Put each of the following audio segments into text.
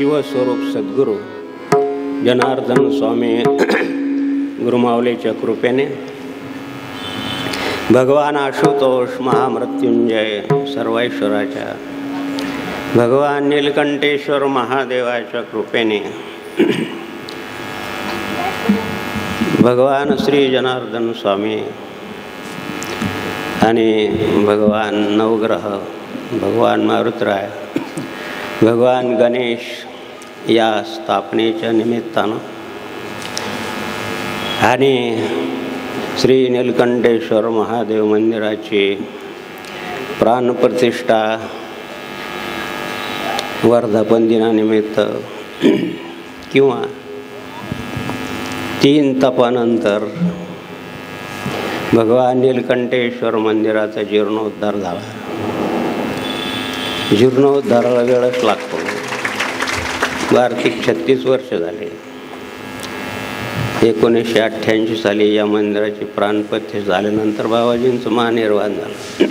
शिवस्वरूप सद्गुरू जनार्दन स्वामी गुरुमाऊलीच्या कृपेने भगवान आशुतोष महामृत्युंजय सर्वैश्वराच्या भगवान नीलकंठेश्वर महादेवाच्या कृपेने भगवान श्री जनार्दन स्वामी आणि भगवान नवग्रह भगवान मारुतराय भगवान गणेश या स्थापनेच्या निमित्तानं आणि श्री नीलकंठेश्वर महादेव मंदिराची प्राणप्रतिष्ठा वर्धापन दिनानिमित्त किंवा 3 तपानंतर भगवान नीलकंठेश्वर मंदिराचा जीर्णोद्धार झाला. जीर्णोद्धाराला वेळच लागतो. आर्थिक 36 वर्ष झाले. 1988 साली या मंदिराची प्राणप्रतिष्ठा झाल्यानंतर बाबाजींचं महानिर्वाण झालं.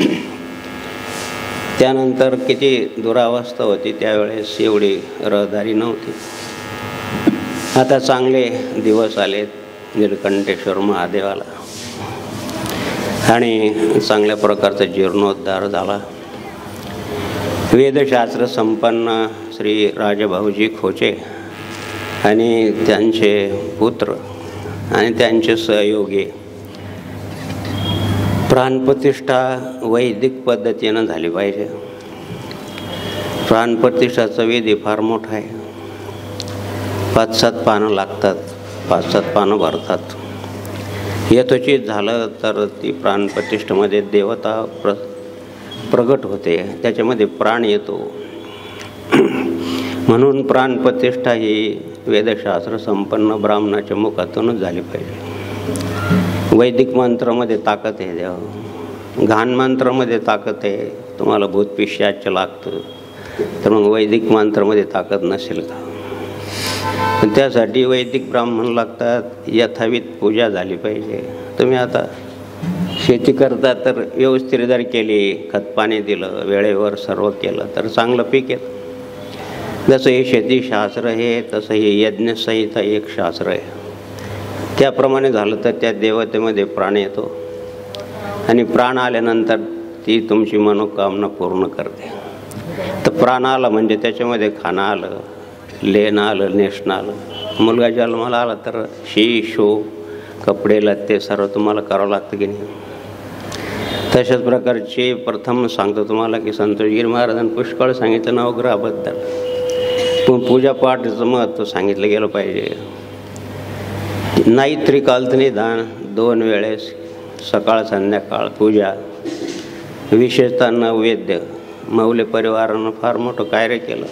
त्यानंतर किती दुरावस्था होती, त्यावेळेस एवढी रहदारी नव्हती. आता चांगले दिवस आलेत नीलकंठेश्वर महादेवाला आणि चांगल्या प्रकारचा जीर्णोद्धार झाला. वेदशास्त्र संपन्न श्री राजभाऊजी खोचे आणि त्यांचे पुत्र आणि त्यांचे सहयोगी प्राणप्रतिष्ठा वैदिक पद्धतीनं झाली पाहिजे. प्राणप्रतिष्ठाचा विधी फार मोठा आहे. 5-7 पानं लागतात, 5-7 पानं भरतात. यथोचित झालं तर ती प्राणप्रतिष्ठेमध्ये देवता प्रगट होते, त्याच्यामध्ये प्राण येतो. म्हणून प्राणप्रतिष्ठा ही वेदशास्त्र संपन्न ब्राह्मणाच्या मुखातूनच झाली पाहिजे. वैदिक मंत्रामध्ये ताकद आहे, देव घाण मंत्रामध्ये ताकद आहे. तुम्हाला भूतपिशाच लागतं तर मग वैदिक मंत्रामध्ये ताकद नसेल का? त्यासाठी वैदिक ब्राह्मण लागतात. यथाविध पूजा झाली पाहिजे. तुम्ही आता शेती करता तर व्यवस्थित जर केली, खतपाणी दिलं, वेळेवर सर्व केलं तर चांगलं पीक येतं. जसं हे शेतीशास्त्र आहे तसं हे यज्ञसंहिता एक शास्त्र आहे. त्याप्रमाणे झालं तर त्या देवतेमध्ये प्राण येतो आणि प्राण आल्यानंतर ती तुमची मनोकामना पूर्ण करते. तर प्राण आला म्हणजे त्याच्यामध्ये खाणं आलं, लेणं आलं, नेसणं आलं. मुलगा जन्माला आला तर शी शो कपडे लत्ते सर्व तुम्हाला करावं लागतं की नाही? तशाच प्रकारचे प्रथम सांगतो तुम्हाला की संतोषगिरी महाराजांनी पुष्कळ सांगितलं नवग्रहाबद्दल. पण पूजापाठाचं महत्त्व सांगितलं गेलं पाहिजे. नाही त्रिकालचं निदान 2 वेळेस सकाळ संध्याकाळ पूजा. विशेषतः नैवेद्य. माऊली परिवारानं फार मोठं कार्य केलं.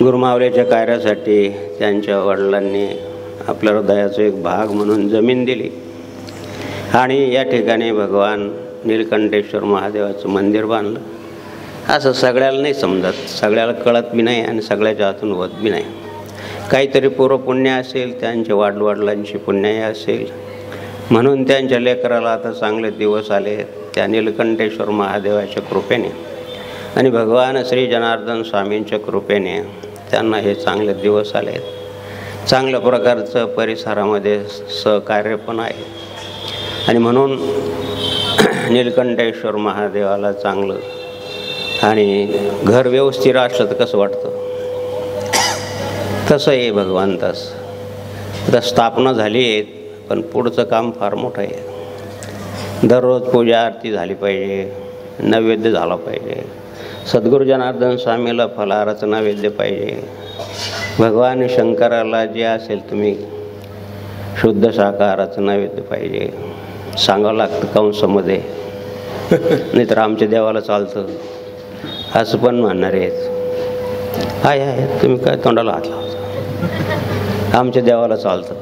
गुरुमाऊलीच्या कार्यासाठी त्यांच्या वडिलांनी आपल्या हृदयाचा एक भाग म्हणून जमीन दिली आणि या ठिकाणी भगवान नीलकंठेश्वर महादेवाचं मंदिर बांधलं. असं सगळ्याला नाही समजत, सगळ्याला कळत बी नाही आणि सगळ्याच्या हातून होत बी नाही. काहीतरी पूर्वपुण्य असेल, त्यांच्या वडिलांची पुण्याही असेल म्हणून त्यांच्या लेकराला आता चांगले दिवस आले त्या नीलकंठेश्वर महादेवाच्या कृपेने आणि भगवान श्री जनार्दन स्वामींच्या कृपेने त्यांना हे चांगले दिवस आले. चांगल्या प्रकारचं परिसरामध्ये सहकार्य पण आहे आणि म्हणून नीलकंठेश्वर महादेवाला चांगलं आणि घर व्यवस्थित असलं तर कसं वाटतं तसं आहे भगवंतास. आता स्थापना झाली आहे पण पुढचं काम फार मोठं आहे. दररोज पूजा आरती झाली पाहिजे, नैवेद्य झाला पाहिजे. सद्गुरू जनार्दन स्वामीला फलाहाराचं नैवेद्य पाहिजे. भगवान शंकराला जे असेल तुम्ही शुद्ध शाकाहाराचं नैवेद्य पाहिजे. सांगावं लागतं कंसामध्ये, नाही तर आमच्या देवाला चालतं असं पण म्हणणारे आहेत. आहे तुम्ही काय तोंडाला हात लावता? आमच्या देवाला चालतं.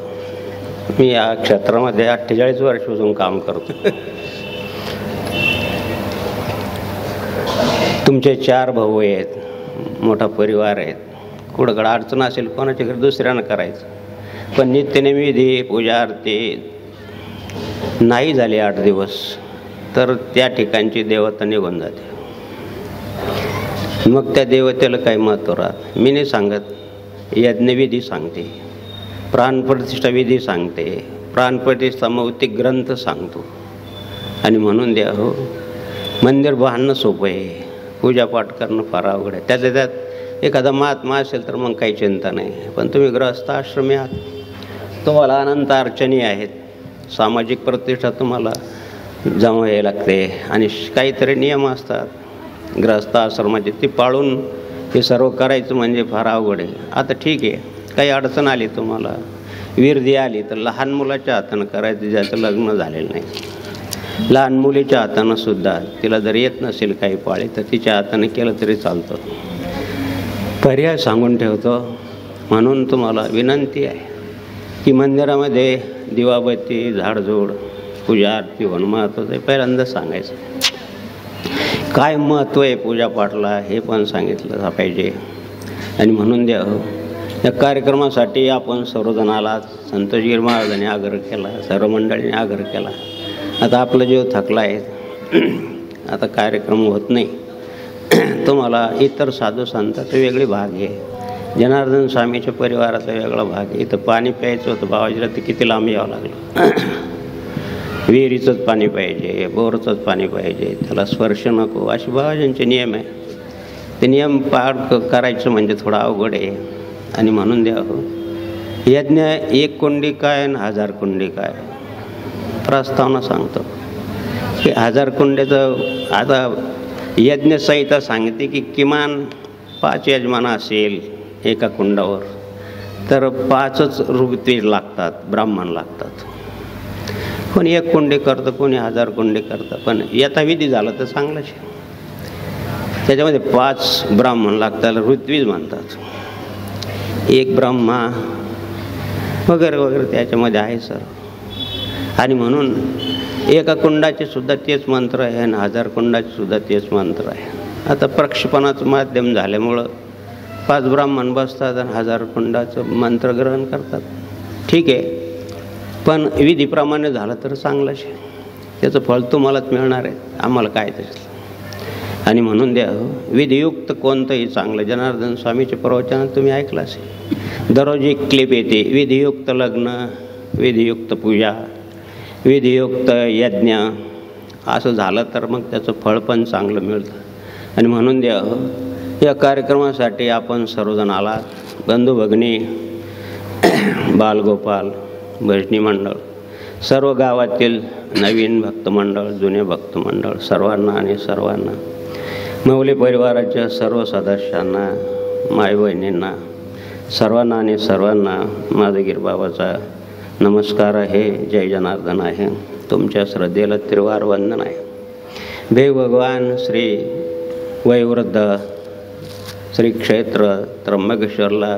मी या क्षेत्रामध्ये 48 वर्षापासून काम करतो. तुमचे 4 भाऊ आहेत, मोठा परिवार आहेत. कुठं अडचण असेल कोणाच्याकडे दुसऱ्यानं करायचं. पण नित्यनिविधी पूजा आरती नाही झाली 8 दिवस तर त्या ठिकाणची देवता निघून जाते. मग त्या देवतेला काही महत्त्व राहत. मी नाही सांगत, यज्ञविधी सांगते, प्राणप्रतिष्ठा विधी सांगते, प्राणप्रतिष्ठा मौतिक ग्रंथ सांगतो. आणि म्हणून द्या हो, मंदिर बांधणं सोपं आहे, पूजापाठ करणं फार अवघड आहे. त्यात एखादा महात्मा असेल तर मग काही चिंता नाही. पण तुम्ही गृहस्थ आश्रमी आहात, तुम्हाला अनंत अडचणी आहेत, सामाजिक प्रतिष्ठा तुम्हाला जमवावी लागते आणि काहीतरी नियम असतात गृहस्थ आश्रमाचे, ती पाळून हे सर्व करायचं म्हणजे फार अवघड आहे. आता ठीक आहे, काही अडचण आली तुम्हाला, विरधी आली तर लहान मुलाच्या हातानं करायचं, ज्याचं लग्न झालेलं नाही. लहान मुलीच्या हातानं सुद्धा, तिला जर येत नसेल काही पाळी तर तिच्या हातानं केलं तरी चालतं. पर्याय सांगून ठेवतो. म्हणून तुम्हाला विनंती आहे की मंदिरामध्ये दिवाबत्ती, झाडझूड, पूजा आरती होणं महत्त्वाचं आहे. पहिल्यांदा सांगायचं काय महत्त्व आहे पूजापाठला हे पण सांगितलं पाहिजे. आणि म्हणून द्या या कार्यक्रमासाठी आपण सर्वजण आलात. संतोषगिरी महाराजांनी आग्रह केला, सर्व मंडळींनी आग्रह केला. आता आपला जीव थकला आहे, आता कार्यक्रम होत नाही. तुम्हाला इतर साधू संतांचा वेगळे भाग आहे, जनार्दन स्वामीच्या परिवाराचा वेगळा भाग आहे. इथं पाणी प्यायचं होतं बाबाजीला तर किती लांब यावं लागलं. विहिरीचंच पाणी पाहिजे, बोरचंच पाणी पाहिजे, त्याला स्पर्श नको, असे बाबाजींचे नियम आहे. ते नियम पार करायचं म्हणजे थोडं अवघड आहे. आणि म्हणून द्या हो, यज्ञ 1 कुंडी काय आणि 1000 कुंडी काय. प्रस्तावना सांगतो की 1000 कुंड्याचं, आता यज्ञसंहिता सांगते की किमान 5 यजमान असेल एका कुंडावर तर 5च ऋत्विज लागतात, ब्राह्मण लागतात. कोणी 1 कुंडी करतं, कोणी 1000 कुंडी करतं. पण यथाविधी झालं तर चांगलंच आहे. त्याच्यामध्ये 5 ब्राह्मण लागतात, ऋत्विज म्हणतात. 1 ब्रह्मा वगैरे वगैरे त्याच्यामध्ये आहे सर. आणि म्हणून एका कुंडाचे सुद्धा तेच मंत्र आहे आणि 1000 कुंडाचे सुद्धा तेच मंत्र आहे. आता प्रक्षेपणाचं माध्यम झाल्यामुळं 5 ब्राह्मण बसतात आणि 1000 कुंडाचं मंत्र ग्रहण करतात. ठीक आहे, पण विधीप्रमाणे झालं तर चांगलंच आहे. त्याचं फळ तुम्हालाच मिळणार आहे, आम्हाला काय त्याचं. आणि म्हणून द्या विधियुक्त कोणतंही चांगलं. जनार्दन स्वामीचे प्रवचन तुम्ही ऐकलं असेल, दररोज एक क्लिप येते, विधियुक्त लग्न, विधियुक्त पूजा, विधियुक्त यज्ञ. असं झालं तर मग त्याचं फळ पण चांगलं मिळतं. आणि म्हणून द्या या कार्यक्रमासाठी आपण सर्वजण आलात. बंधू भगिनी, बालगोपाल, भजनी मंडळ, सर्व गावातील नवीन भक्तमंडळ, जुने भक्तमंडळ, सर्वांना आणि सर्वांना, मौली परिवाराच्या सर्व सदस्यांना, माय बहिणींना, सर्वांना आणि सर्वांना माझा गिरबाबाचा नमस्कार आहे. जय जनार्दन आहे. तुमच्या श्रद्धेला त्रिवार वंदन आहे. देव भगवान श्री वयोवृद्ध श्री क्षेत्र त्र्यंबकेश्वरला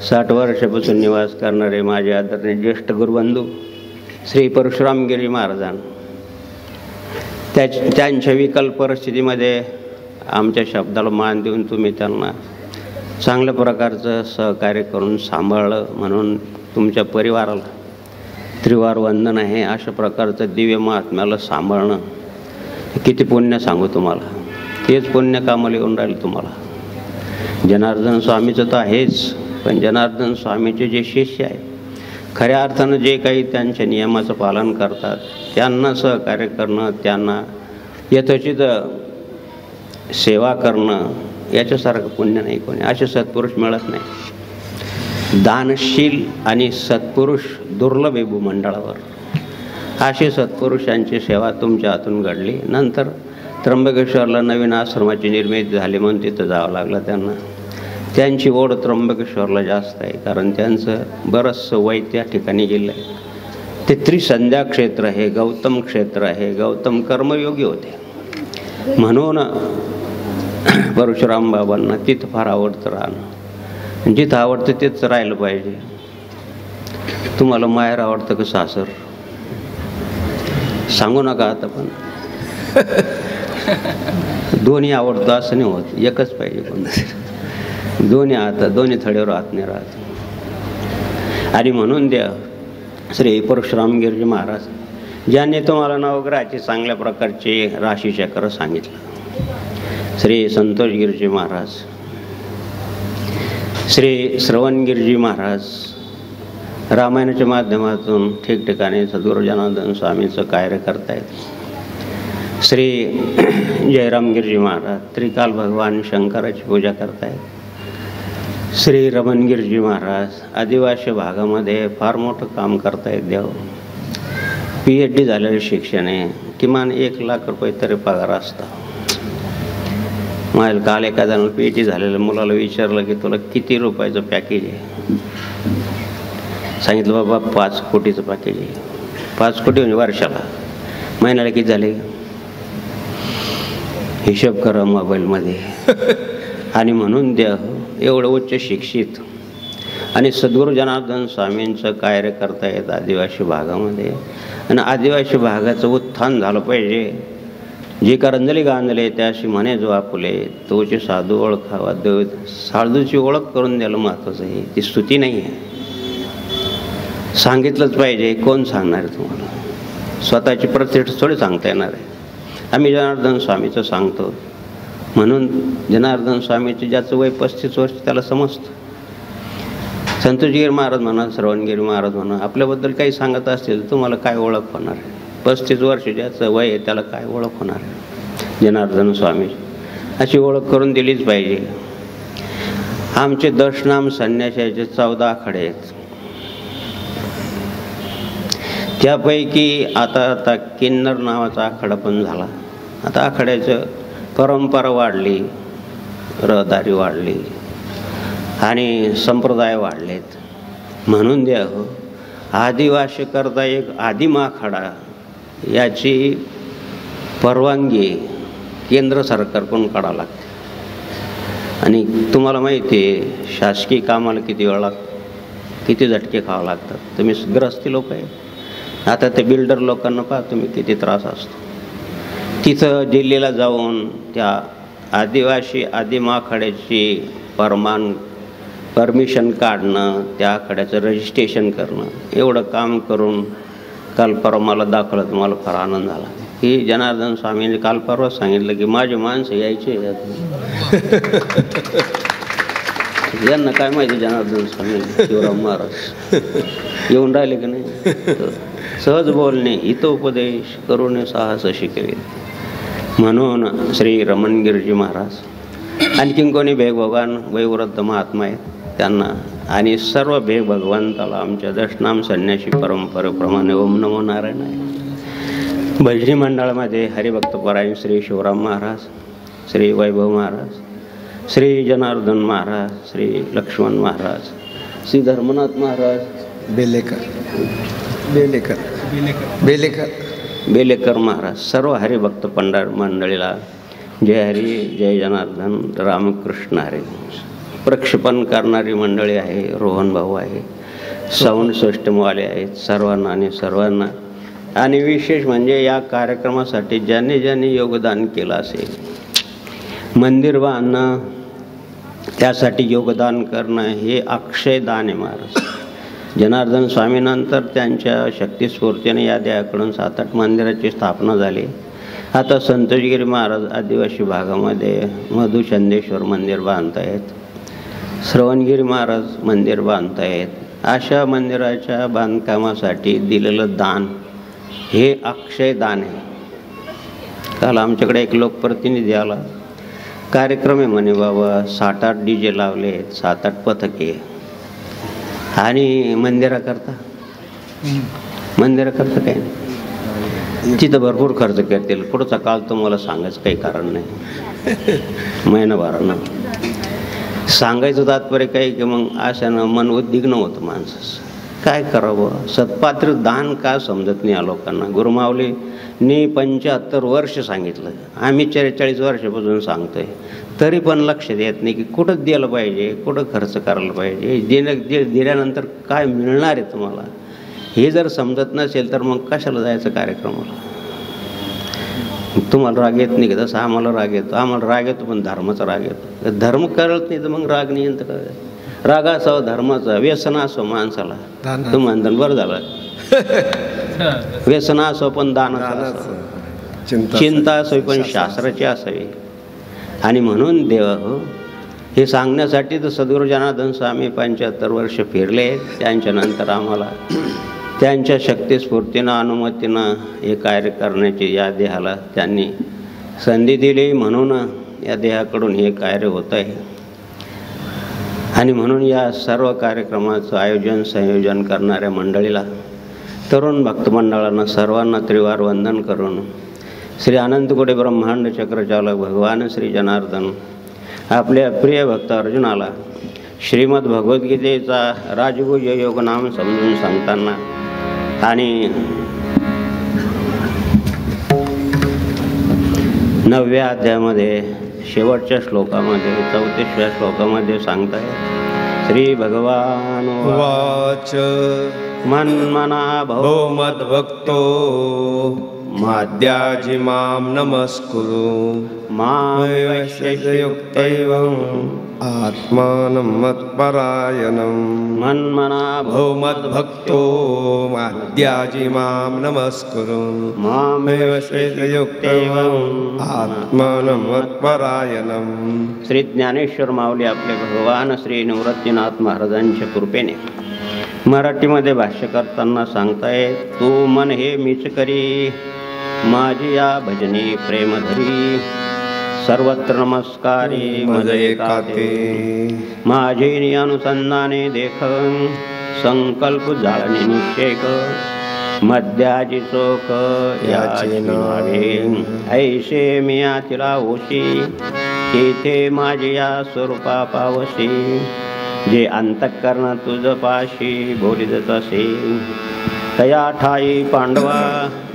60 वर्षापासून निवास करणारे माझे आदरणीय ज्येष्ठ गुरुबंधू श्री परशुरामगिरी महाराजांना, त्यांच्या विकल परिस्थितीमध्ये आमच्या शब्दाला मान देऊन तुम्ही त्यांना चांगल्या प्रकारचं सहकार्य करून सांभाळलं, म्हणून तुमच्या परिवाराला त्रिवार वंदन आहे. अशा प्रकारचं दिव्य महात्म्याला सांभाळणं किती पुण्य सांगू तुम्हाला. तेच पुण्य कामाला येऊन राहिलं तुम्हाला. जनार्दन स्वामीचं तर आहेच, पण जनार्दन स्वामीचे जे शिष्य आहेत, खऱ्या अर्थानं जे काही त्यांच्या नियमाचं पालन करतात, त्यांना सहकार्य करणं, त्यांना यथोचित सेवा करणं, याच्यासारखं पुण्य नाही कोणी. असे सत्पुरुष मिळत नाही. दानशील आणि सत्पुरुष दुर्लभ आहे भूमंडळावर. अशी सत्पुरुषांची सेवा तुमच्या हातून घडली. नंतर त्र्यंबकेश्वरला नवीन आश्रमाची निर्मिती झाली म्हणून तिथं जावं लागलं त्यांना. त्यांची ओढ त्र्यंबकेश्वरला जास्त आहे, कारण त्यांचं बरंचसं वय त्या ठिकाणी गेलं आहे. ते त्रिसंध्या क्षेत्र आहे, गौतम क्षेत्र आहे. गौतम कर्मयोगी होते, म्हणून परशुराम बाबांना तिथं फार आवडतं राहणं. जिथं आवडतं तेच राहिलं पाहिजे. तुम्हाला माहेर आवडतं का सासर सांगू नका आता, पण दोन्ही आवडतं असं नाही होत. एकच पाहिजे कोणतं. दोन्ही आता दोन्ही थड्यावर हात नाही राहत. आणि म्हणून द्या श्री परशुरामगिरी महाराज ज्यांनी तुम्हाला नवग्रहाची चांगल्या प्रकारचे राशीचक्र सांगितलं, श्री संतोषगिरीजी महाराज श्री श्रवणगिरीजी महाराज रामायणाच्या माध्यमातून ठिकठिकाणी सद्गुरू जनार्दन स्वामींचं कार्य करतायत. श्री जयरामगिरीजी महाराज त्रिकाल भगवान शंकराची पूजा करतायत. श्री रमणगिरीजी महाराज आदिवासी भागामध्ये फार मोठं काम करतायत. देव PhD झालेले शिक्षण आहे, किमान 1 लाख रुपये तरी पगार असता. मला काल एखाद्या PhD झालेल्या मुलाला विचारलं की तुला किती रुपयाचं पॅकेज आहे? सांगितलं बाबा 5 कोटीचं पॅकेज आहे. 5 कोटी म्हणजे वर्षाला, महिन्याला किती झाले हिशोब करा मोबाईलमध्ये. आणि म्हणून द्या एवढं उच्च शिक्षित आणि सद्गुरू जनार्दन स्वामींचं कार्य करतायत आदिवासी भागामध्ये. आणि आदिवासी भागाचं उत्थान झालं पाहिजे. जे करंजली गांधले त्याशी म्हणे जो आपुले तोची साधू ओळखावा देव. साधूची ओळख करून द्यायला महत्त्वाचं आहे, ती स्तुती नाही आहे. सांगितलंच पाहिजे. कोण सांगणार आहे तुम्हाला? स्वतःची प्रतिष्ठा थोडी सांगता येणार आहे. आम्ही जनार्दन स्वामीचं सांगतो म्हणून जनार्दन स्वामीचं ज्याचं वय 35 वर्ष त्याला समजतं. संतोषगिरी महाराज म्हणा, श्रवणगिरी महाराज म्हणा, आपल्याबद्दल काही सांगत असतील तुम्हाला काय ओळख होणार आहे? 35 वर्ष ज्याचं वय आहे त्याला काय ओळख होणार आहे? जनार्दन स्वामी अशी ओळख करून दिलीच पाहिजे. आमचे दशनाम संन्यासाचे 14 आखाडे आहेत. त्यापैकी आता किन्नर नावाचा आखाडा पण झाला. आता आखाड्याचं परंपरा वाढली, रहदारी वाढली आणि संप्रदाय वाढलेत. म्हणून द्या आदिवासी करता एक आदिम आखाडा याची परवानगी केंद्र सरकारकडून काढावं लागते. आणि तुम्हाला माहिती आहे शासकीय कामाला किती वेळ लागतो, किती झटके खावं लागतात. तुम्ही ग्रस्ती लोक आहे. आता ते बिल्डर लोकांना पहा तुम्ही किती त्रास असतो. तिथं दिल्लीला जाऊन त्या आदिवासी आदिम आखाड्याची परमिशन काढणं, त्या आखाड्याचं रजिस्ट्रेशन करणं, एवढं काम करून काल परवा मला दाखवलं. तुम्हाला फार आनंद झाला की जनार्दन स्वामींनी काल परवा सांगितलं की माझे माणसं यायचे. यांना काय माहिती जनार्दन स्वामी शिवराम महाराज येऊन राहिले की नाही. सहज बोलणे हितोपदेश करून साहस शिकवे. म्हणून श्री रमणगिरीजी महाराज आणखीन कोणी भेग भगवान वैवृद्ध महात्मा आहेत त्यांना आणि सर्व भेग भगवंताला आमच्या दशनाम संन्यासी परंपरेप्रमाणे ओम नमो नारायण आहे. भजनी मंडळामध्ये हरिभक्तपरायण श्री शिवराम महाराज, श्री वैभव महाराज, श्री जनार्दन महाराज, श्री लक्ष्मण महाराज, श्री धर्मनाथ महाराज, बेलेकर महाराज, सर्व हरिभक्त मंडळीला जय हरी, जय जनार्दन, रामकृष्ण हरी. प्रक्षेपण करणारी मंडळी आहे, रोहन भाऊ आहे, साऊंड सिस्टमवाले आहेत, सर्वांना आणि विशेष म्हणजे या कार्यक्रमासाठी ज्यांनी योगदान केलं असेल, मंदिर बांधणं त्यासाठी योगदान करणं हे अक्षय दान आहे. महाराज जनार्दन स्वामीनंतर त्यांच्या शक्तिस्फूर्तीने या देवाकडून 7-8 मंदिराची स्थापना झाली. आता संतोषगिरी महाराज आदिवासी भागामध्ये मधुचंदेश्वर मंदिर बांधतायत, श्रवणगिरी महाराज मंदिर बांधतायत. अशा मंदिराच्या बांधकामासाठी दिलेलं दान हे अक्षय दान आहे. काल आमच्याकडे एक लोकप्रतिनिधी आला, कार्यक्रम आहे म्हणे बाबा, 7-8 DJ लावले, 7-8 पथके आणि मंदिराकरता काय नाही. तिथं भरपूर खर्च करतील. पुढचा काळ तुम्हाला सांगायचं काही कारण नाही. महिनाभरानं सांगायचं तात्पर्य काही की मग अशानं मन उद्विग्न होतं माणसाचं. काय करावं? सत्पात्र दान का समजत नाही या लोकांना. गुरुमाऊलींनी 75 वर्ष सांगितलं, आम्ही 44 वर्षापासून सांगतोय, तरी पण लक्ष देत नाही की कुठं दिलं पाहिजे, कुठं खर्च करायला पाहिजे, दिल्यानंतर काय मिळणार आहे तुम्हाला हे जर समजत नसेल तर मग कशाला जायचं कार्यक्रमाला. तुम्हाला राग येत नाही का? तसं आम्हाला राग येतो पण धर्माचा राग येतो. धर्म कळत नाही तर मग राग नाही येत. राग असावं धर्माचा, व्यसन असो माणसाला. तुम्ही म्हणता बरं झालं, व्यसन असो पण दानाचं असावं, चिंता असावी पण शास्त्राची असावी. आणि म्हणून देव हे सांगण्यासाठी तर सद्गुरू जनार्दन स्वामी 75 वर्ष फिरले. त्यांच्यानंतर आम्हाला त्यांच्या शक्तिस्फूर्तीनं अनुमतीनं हे कार्य करण्याची या देहाला त्यांनी संधी दिली, म्हणून या देहाकडून हे कार्य होत आहे. आणि म्हणून या सर्व कार्यक्रमाचं आयोजन संयोजन करणाऱ्या मंडळीला, तरुण भक्तमंडळांना सर्वांना त्रिवार वंदन करून श्री अनंतकोटी ब्रह्मांड चक्रचालक भगवान श्री जनार्दन आपल्या प्रिय भक्त अर्जुनाला श्रीमद भगवद्गीतेचा राजगुज योग नाम समजून सांगताना आणि 9व्या अध्यायामध्ये शेवटच्या श्लोकामध्ये 34व्या श्लोकामध्ये सांगताय, श्री भगवान वाच मन्मना भव मद्भक्तो माद्याजी मां नमस्कुरु मायुक्तैवं आत्मानं मत्परायणं मन्मना भव मद्भक्तो माद्याजी मां नमस्कुरु मायुक्तैवं आत्मानं मत्परायणं. श्री ज्ञानेश्वर माऊली आपले भगवान श्री निवृत्तीनाथ महाराजांच्या कृपेने मराठीमध्ये भाष्य करताना सांगताय, तू मन हे मीच करी माझी या भजनी प्रेमधरी सर्वत्र नमस्कारी मज एकाते माझे अनुसंधाने देख संकल्प जाळणे निश्चयक मध्याची चोख याची नावे ऐसे मी तिला ओशी तेथे माझी या स्वरूपा पावशी जे अंतःकरण तुझ पाशी बोलित असे तया ठाई पांडवा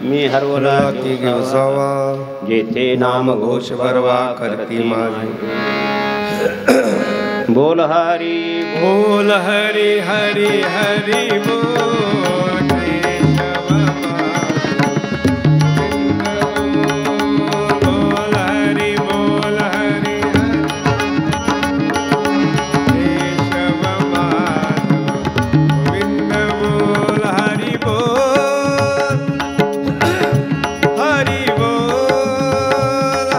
मी हरवला की गवसावा जेथे नाम घोष बरवा करती माझी. बोल हरी बोल हरी हरी हरी बोल हरी बोल हरी गोविंद बोल हरी बोल हरी बोल हरी बोल हरी बोल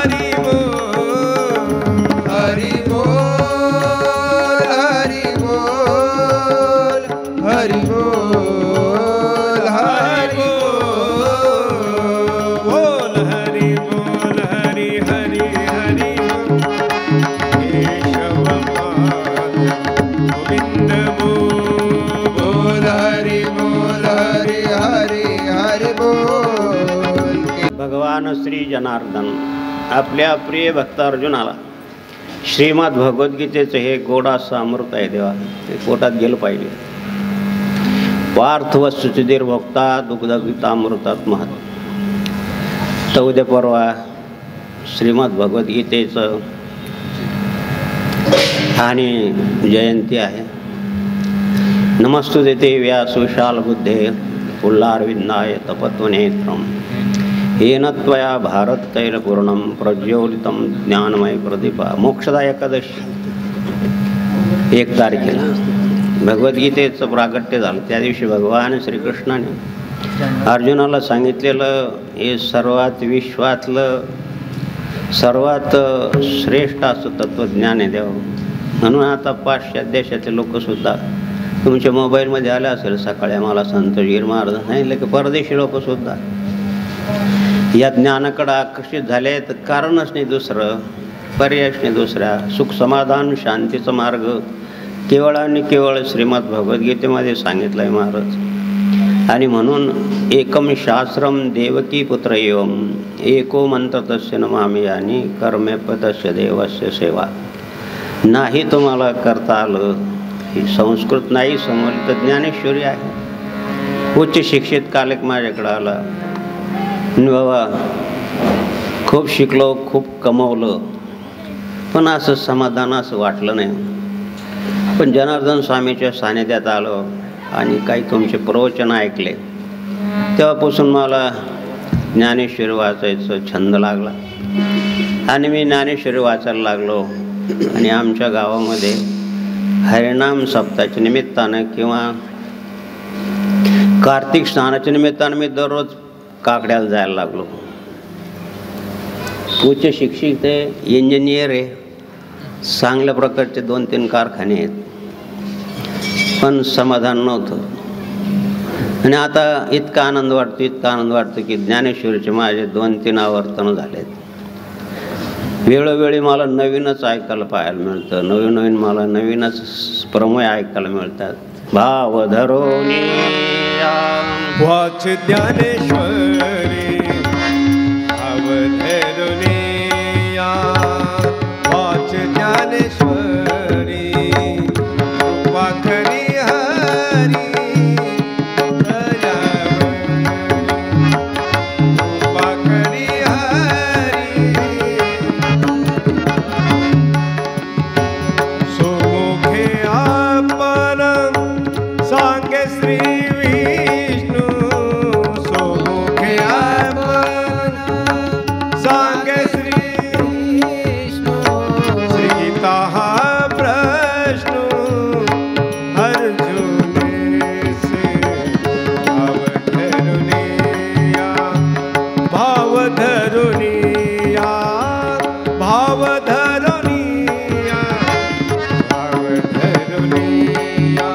हरी बोल हरी बोल हरी बोल हरी बोल हरी बोल हरी हरी हरी केशव गोविंद बोल हरी बोल हरी हरी हरी बोल. भगवान श्री जनार्दन आपल्या प्रिय भक्त अर्जुनाला श्रीमद भगवद्गीतेचं हे गोड असं अमृत आहे देवा, ते पोटात गेलं पाहिजे. पार्थ व सुचिधीर भोक्ता दुग्धगीतामृतात महत्. तर उद्या परवा श्रीमद भगवद्गीतेचं आणि जयंती आहे. नमस्तुते व्यासुशाल बुद्धे पुल्लारविंदाय तपत्वनेत्रम येन त्वया भारत तैलपूर्णं प्रज्वलितं ज्ञानमय प्रदीपा. मोक्षदा एकादशी 1 तारखेला भगवद्गीतेचं प्रागट्य झालं. त्या दिवशी भगवान श्रीकृष्णाने अर्जुनाला सांगितलेलं हे सर्वात विश्वातलं सर्वात श्रेष्ठ असं तत्त्वज्ञान आहे देव. म्हणून आता पाश्चात्य देशाचे लोकसुद्धा तुमच्या मोबाईलमध्ये आले असेल, सकाळी आम्हाला संत गिर महाराज सांगितलं की परदेशी लोकसुद्धा या ज्ञानाकडे आकर्षित झाले. तर कारणच नाही दुसरं, पर्यायच नाही दुसरा. सुख समाधान शांतीचा मार्ग केवळ आणि केवळ श्रीमद भगवद्गीतेमध्ये सांगितलं आहे महाराज. आणि म्हणून एकम शास्त्रम देवकी पुत्र एवम एको मंत्र तस्य नमामि आणि कर्मेपतस्य देवस्य सेवा. नाही तुम्हाला करता आलं, ही संस्कृत नाही समोर तर ज्ञानेश्वरी आहे. उच्च शिक्षित कालिक माझ्याकडं आला, बाबा खूप शिकलो खूप कमवलं पण असं समाधान असं वाटलं नाही. पण जनार्दन स्वामीच्या सानिध्यात आलो आणि काही तुमचे प्रवचन ऐकले, तेव्हापासून मला ज्ञानेश्वरी वाचायचं छंद लागला आणि मी ज्ञानेश्वरी वाचायला लागलो. आणि आमच्या गावामध्ये हरिनाम सप्ताहाच्या निमित्तानं किंवा कार्तिक स्नानाच्या निमित्तानं मी दररोज काकड्याला जायला लागलो. उच्च शिक्षित आहे, इंजिनियर आहे, चांगल्या प्रकारचे 2-3 कारखाने आहेत, पण समाधान नव्हतं. आणि आता इतका आनंद वाटतो की ज्ञानेश्वरीचे माझे 2-3 आवर्तन झालेत. वेळोवेळी मला नवीनच ऐकायला पाहायला मिळतं, नवीन मला नवीनच प्रमेय ऐकायला मिळतात. भाव धरोनी वाच ज्ञानेश्वरी, भाव धरुनी वाच ज्ञानेश्वरी, कृपा करी हरी कृपा करी हरी. सुमुखे आपण सांगे श्री विष्णू, सुमुखे आपण सांगे श्री विष्णू, श्री गीता हा प्रश्न अर्जुनेसे. भाव धरुनिया, भाव धरुनिया, भाव धरुनिया,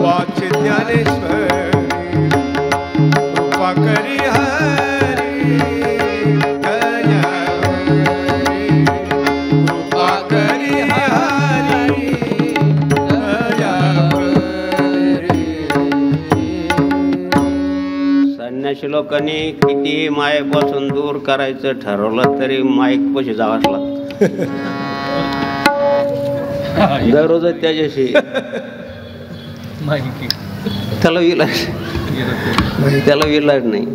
वाच ज्ञानेश्वरी, कृपा करी हरी दयावरी, कृपा करी हरी दयावरी. संन्यासी लोकांनी किती मायेपासून दूर करायचं ठरवलं तरी माईक पशी जावंच लागतं. दररोज त्याच्याशी त्याला विलाज नाही.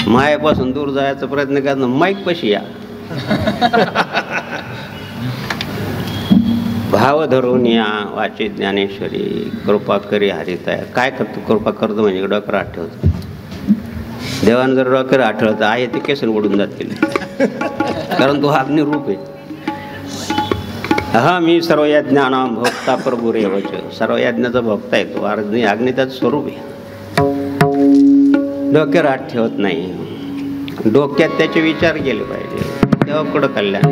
मायापासून दूर जायचा प्रयत्न करणं, माईक पशी या. भाव धरून या वाचे ज्ञानेश्वरी, कृपा करी हरिताय. काय करतो कृपा करतो म्हणजे डोक्यावर हात ठेवतो. देवानं जर डोक्यावर हात ठेवलं तर आहे ते केसन उडून जातील, कारण तो अग्निरूप आहे. हा मी सर्व यज्ञानां भोक्ता प्रभुरेवच, सर्व यज्ञाचा भोक्ता आहे तो. अग्निताचं स्वरूप आहे. डोक्यावर हात ठेवत नाही, डोक्यात त्याचे विचार केले पाहिजे, तेव्हा कुठं कल्याण.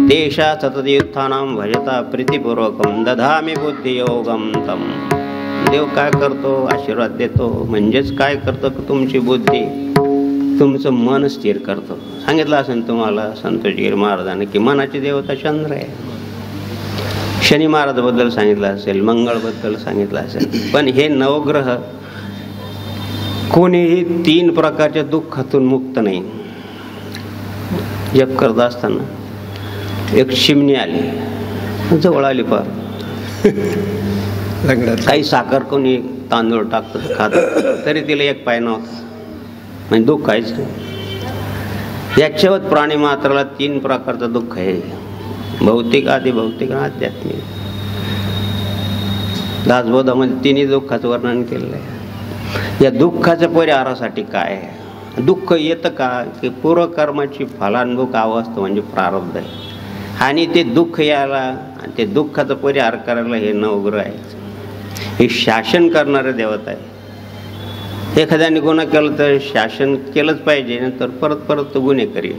देशा सततयुत्थानां भजता प्रीतिपूर्वकम दधामी बुद्धियोगम तम. देव काय करतो? आशीर्वाद देतो. म्हणजेच काय करतो? तुमची बुद्धी, तुमचं मन स्थिर करतो. सांगितलं असेल तुम्हाला संतोषगिरी महाराजांनी की मनाची देवता चंद्र आहे. शनी महाराजाबद्दल सांगितलं असेल, मंगळबद्दल सांगितलं असेल. पण हे नवग्रह कोणीही 3 प्रकारच्या दुःखातून मुक्त नाही. जप करत असताना एक चिमणी आली, जवळ आली पार, काही साखर कोणी तांदूळ टाकतं खात, तरी तिला एक पाय नव्हता, म्हणजे दुःख आहेच नाही. याच्यावर प्राणी मात्राला 3 प्रकारचं दुःख आहे, भौतिक, आदिभौतिक आणि आध्यात्मिक. दासबोधामध्ये 3 दुःखाचं वर्णन केलेलं आहे. या दुःखाच्या परिहारासाठी काय आहे? दुःख येतं का? की पूर्वकर्माची फलानुभूक अवस्था म्हणजे प्रारब्ध आहे. आणि ते दुःख यायला, ते दुःखाचा परिहार करायला हे नवग्रह आहे. हे शासन करणारे देवता आहे. एखाद्याने गुन्हा केला तर शासन केलंच पाहिजे, नंतर परत तो गुन्हे करेल.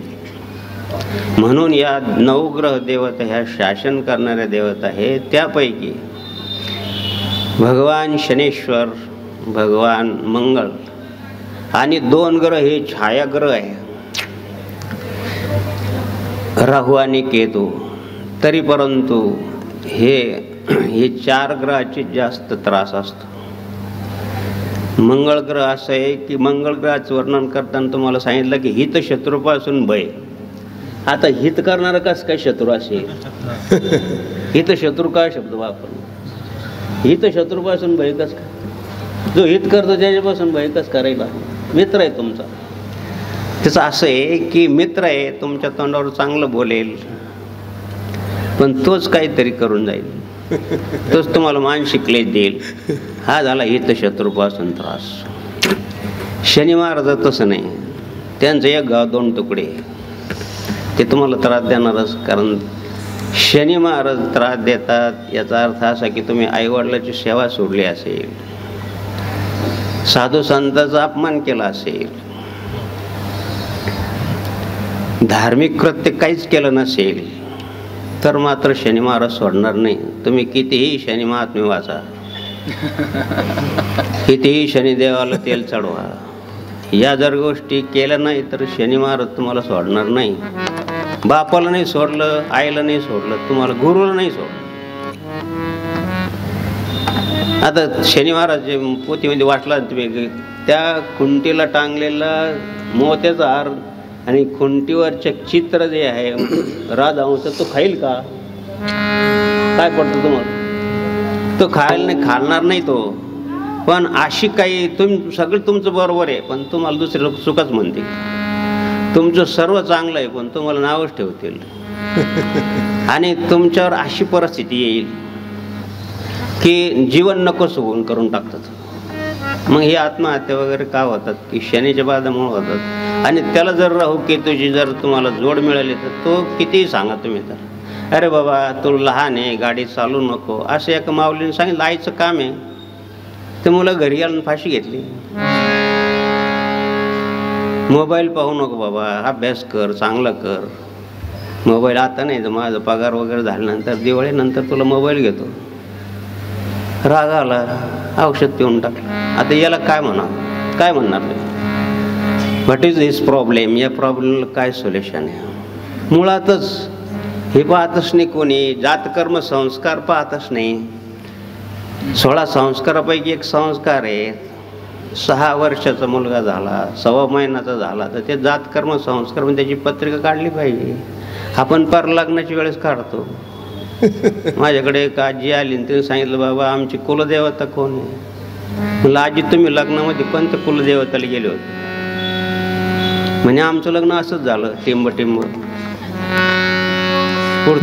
म्हणून या नवग्रह देवता ह्या शासन करणाऱ्या देवता आहे. त्यापैकी भगवान शनेश्वर, भगवान मंगळ आणि 2 ग्रह हे छायाग्रह आहे, राहू आणि केतू. तरी परंतु हे 4 ग्रहाचे जास्त त्रास असतो. मंगळ ग्रह असं आहे की मंगळ ग्रहाचं वर्णन करताना तुम्हाला सांगितलं की हित शत्रूपासून भय. आता हित करणारा कसं काय शत्रू असेल? हित शत्रू काय शब्द वापरला? हित शत्रूपासून भय कस काय? जो हित करतो त्याच्यापासून भय कस करायला? मित्र आहे तुमचा. त्याचं असं आहे की मित्र आहे, तुमच्या तोंडावर चांगलं बोलेल, पण तोच काहीतरी करून जाईल, तोच तुम्हाला मानसिक क्लेश देईल. हा झाला हित शत्रूपासून त्रास. शनी महाराज तसं नाही, त्यांचं 1 गाव 2 तुकडे, ते तुम्हाला त्रास देणारच. कारण शनी महाराज त्रास देतात याचा अर्थ असा की तुम्ही आईवडिलाची सेवा सोडली असेल, साधू संतांचा अपमान केला असेल, धार्मिक कृत्य काहीच केलं नसेल तर मात्र शनी महाराज सोडणार नाही. तुम्ही कितीही शनी महात्म्य वाचा, कितीही शनिदेवाला तेल चढवा, या जर गोष्टी केल्या नाही तर शनी महाराज तुम्हाला सोडणार नाही. बापाला नाही सोडलं, आईला नाही सोडलं, तुम्हाला गुरुला नाही सोडलं. आता शनी महाराज जे पोथीमध्ये वाटला तुम्ही, त्या खुंटीला टांगलेला मोत्याचा हार आणि खुंटीवरचे चित्र जे आहे राजहंस, तो खाईल का? काय पडतं तुम्हाला? तो खायला नाही, खाणार नाही तो. पण अशी काही सगळं तुमचं बरोबर आहे पण तुम्हाला दुसरे लोक चुकाच म्हणतील. तुमचं सर्व चांगलं आहे पण तुम्हाला नावच ठेवतील. आणि तुमच्यावर अशी परिस्थिती येईल की जीवन नको सुगून करून टाकतात. मग ही आत्महत्या वगैरे का होतात की शनीच्या बाधामुळे होतात. आणि त्याला जर राहू की तुझी जर तुम्हाला जोड मिळाली तर तो कितीही सांगा तुम्ही, तर अरे बाबा तू लहान आहे, गाडी चालू नको, असं एका माऊलीने सांगितलं. आईचं काम आहे, ते मुलं घरी आलं फाशी घेतली. मोबाईल पाहू नको बाबा, अभ्यास कर, चांगला कर. मोबाईल आता नाही तर माझा पगार वगैरे झाल्यानंतर दिवाळीनंतर तुला मोबाईल घेतो. राग आला, औषध पिऊन टाकलं. आता याला काय म्हणा, काय म्हणणार नाही. What is this problem? या प्रॉब्लेमला काय सोल्युशन आहे? मुळातच हे पाहतच नाही कोणी, जातकर्म संस्कार पाहतच नाही. 16 संस्कारापैकी एक संस्कार आहे. 6 वर्षाचा मुलगा झाला, 1.25 महिन्याचा झाला तर ते जातकर्म संस्कार म्हणजे त्याची पत्रिका काढली पाहिजे. आपण पर लग्नाची वेळेस काढतो. माझ्याकडे एक आजी आली आणि तिने सांगितलं बाबा आमची कुलदेवता कोण आहे? म्हणलं आजी तुम्ही लग्नामध्ये कोणत्या कुलदेवताला गेले होते? म्हणजे आमचं लग्न असंच झालं, टिंब टिंब.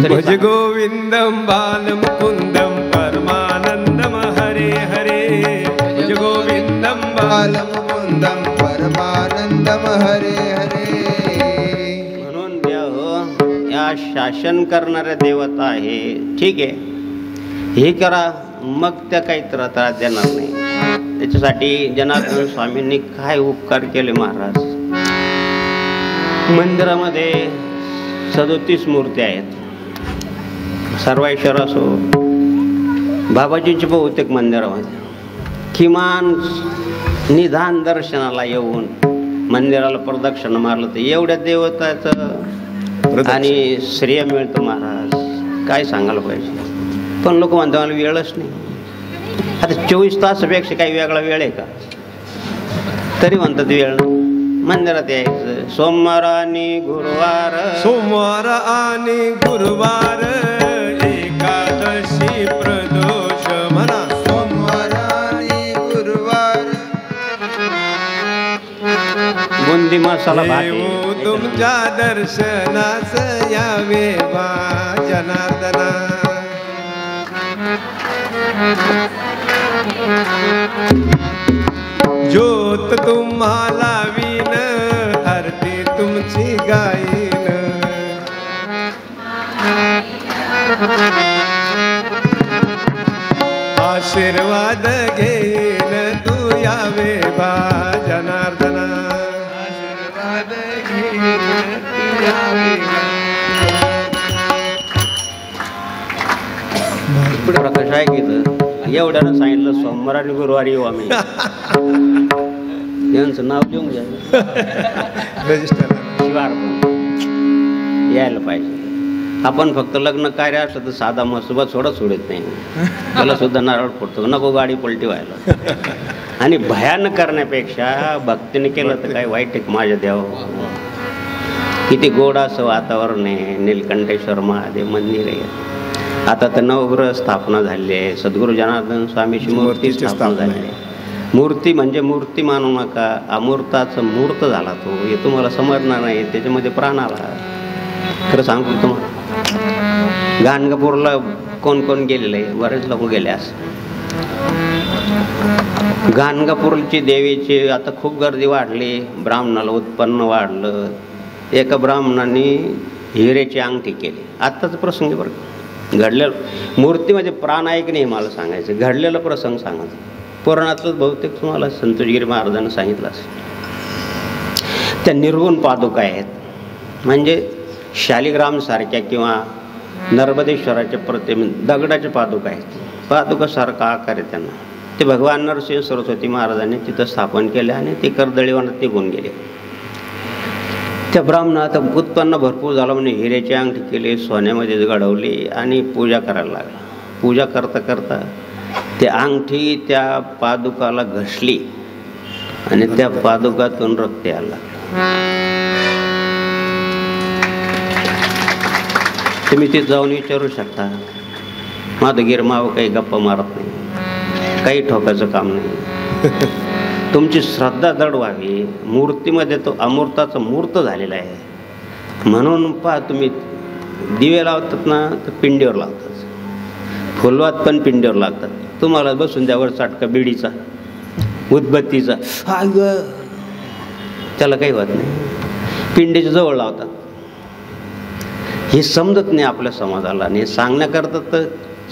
भज गोविंदम बालम कुंदम परमानंदम हरे हरे. भज गोविंदम बालम कुंदम परमानंदम हरे हरे. म्हणून द्या हो, या शासन करणाऱ्या देवता आहे, ठीक आहे हे करा, मग त्या काही त्रास देणार नाही. त्याच्यासाठी जनार्दन स्वामींनी काय उपकार केले महाराज. मंदिरामध्ये 37 मूर्ती आहेत. सर्वेश्वर असो, बाबाजींची बहुतेक मंदिरामध्ये किमान निधान दर्शनाला येऊन मंदिराला प्रदक्षिणा मारलं तर एवढ्या देवताचं आणि श्रेय मिळतं महाराज. काय सांगायला पाहिजे. पण लोक म्हणतात मला वेळच नाही. आता 24 तासापेक्षा काही वेगळा वेळ आहे का? तरी म्हणतात वेळ नाही. मंदिरात यायचं सोमवार आणि गुरुवार, सोमवार आणि गुरुवार, एकादशी प्रदोष म्हणा. सोमवार आणि गुरुवार, बुंदी मसाला भात. तुमच्या दर्शनास यावे बा जनार्दना. ज्योत तुम्हाला विन हरती तुमची गायीन. आशीर्वाद घेईन तू यावे बा जनार्दना. आशीर्वाद घेईन तू यावे बा. प्रकाश आहे की एवढ्यानं सांगितलं सोमवार आणि गुरुवारी येऊ आम्ही. यांचं नाव घेऊन घ्या, यायला पाहिजे. आपण फक्त लग्न कार्य असलं तर साधा मसुबा सोडत नाही. त्याला सुद्धा नारळ फोडतो, नको गाडी पलटी व्हायला. आणि भयानक करण्यापेक्षा भक्तीने केलं तर काय वाईट आहे? माझ्या देव किती गोड असं वातावरण आहे. नीलकंठेश्वर महादेव मंदिर आहे. आता तर नवग्रह स्थापना झाली आहे. सद्गुरू जनार्दन स्वामीची मूर्ती स्थापना झाली आहे. मूर्ती म्हणजे मूर्ती मानू नका, अमूर्ताचं मूर्त झाला तो. हे तुम्हाला समजणार नाही, त्याच्यामध्ये प्राण आला. खरं सांगतो तुम्हाला, गाणगापूरला कोण कोण गेलेलं आहे? बरेच लोक गेले. असं गाणगापूरची देवीची आता खूप गर्दी वाढली, ब्राह्मणाला उत्पन्न वाढलं. एका ब्राह्मणाने हिरेची अंगठी केली. आत्ताच प्रसंग बरं, घडलेलं. मूर्तीमध्ये प्राण आहे की नाही मला सांगायचं, घडलेला प्रसंग सांगायचं. पुराणातलं बहुतेक तुम्हाला संतोषगिरी महाराजांना सांगितलं असेल. त्या निर्गुण पादुका आहेत. म्हणजे शालिग्रामसारख्या किंवा नर्मदेश्वराच्या प्रतिमे दगडाच्या पादुका आहेत. पादुकासारखा आकार आहे त्यांना. ते भगवान नरसिंह सरस्वती महाराजांनी तिथं स्थापन केले आणि ते कर्दळीवनात निघून गेले. त्या ब्राह्मणात उत्पन्न भरपूर झालं म्हणजे हिऱ्याची अंगठी केली, सोन्यामध्ये घडवली आणि पूजा करायला लागला. पूजा करता करता ते अंगठी त्या पादुकाला घसली आणि त्या पादुकातून रक्त यायला लागलं. तुम्ही ते जाऊन विचारू शकता. माझं गिरमाव काही गप्पा मारत नाही, काही ठोकायचं काम नाही. तुमची श्रद्धा दृढ व्हावी. मूर्तीमध्ये तो अमूर्ताचा मूर्त झालेला आहे. म्हणून पहा, तुम्ही दिवे लावतात ना तर पिंडीवर लावतात, फुलवात पण पिंडीवर लागतात. तुम्हाला बसून द्यावर चाटका बिडीचा, उदबत्तीचा, हा ग त्याला काही होत नाही. पिंडीच्या जवळ लावतात. हे समजत नाही आपल्या समाजाला. आणि सांगण्याकरता तर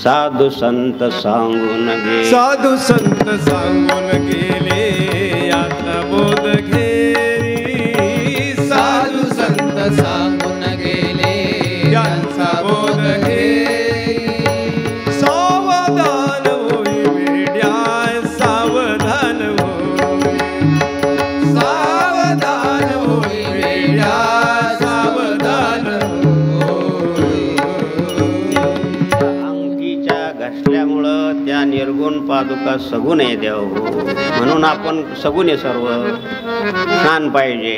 साधू संत सांगून गेले, साधू संत सांगून गेले याचा बोध घेरी. साधू संत सांगून गेले यांचा बोध घेरी. सावधान होई वेड्या, सावधान होई, सावधान होई वेड्या, सावधान होई. अंगठीच्या घसल्यामुळं त्या निर्गुण पादुका सगुण आहे देव. म्हणून आपण सगुण आहे सर्व. स्नान पाहिजे,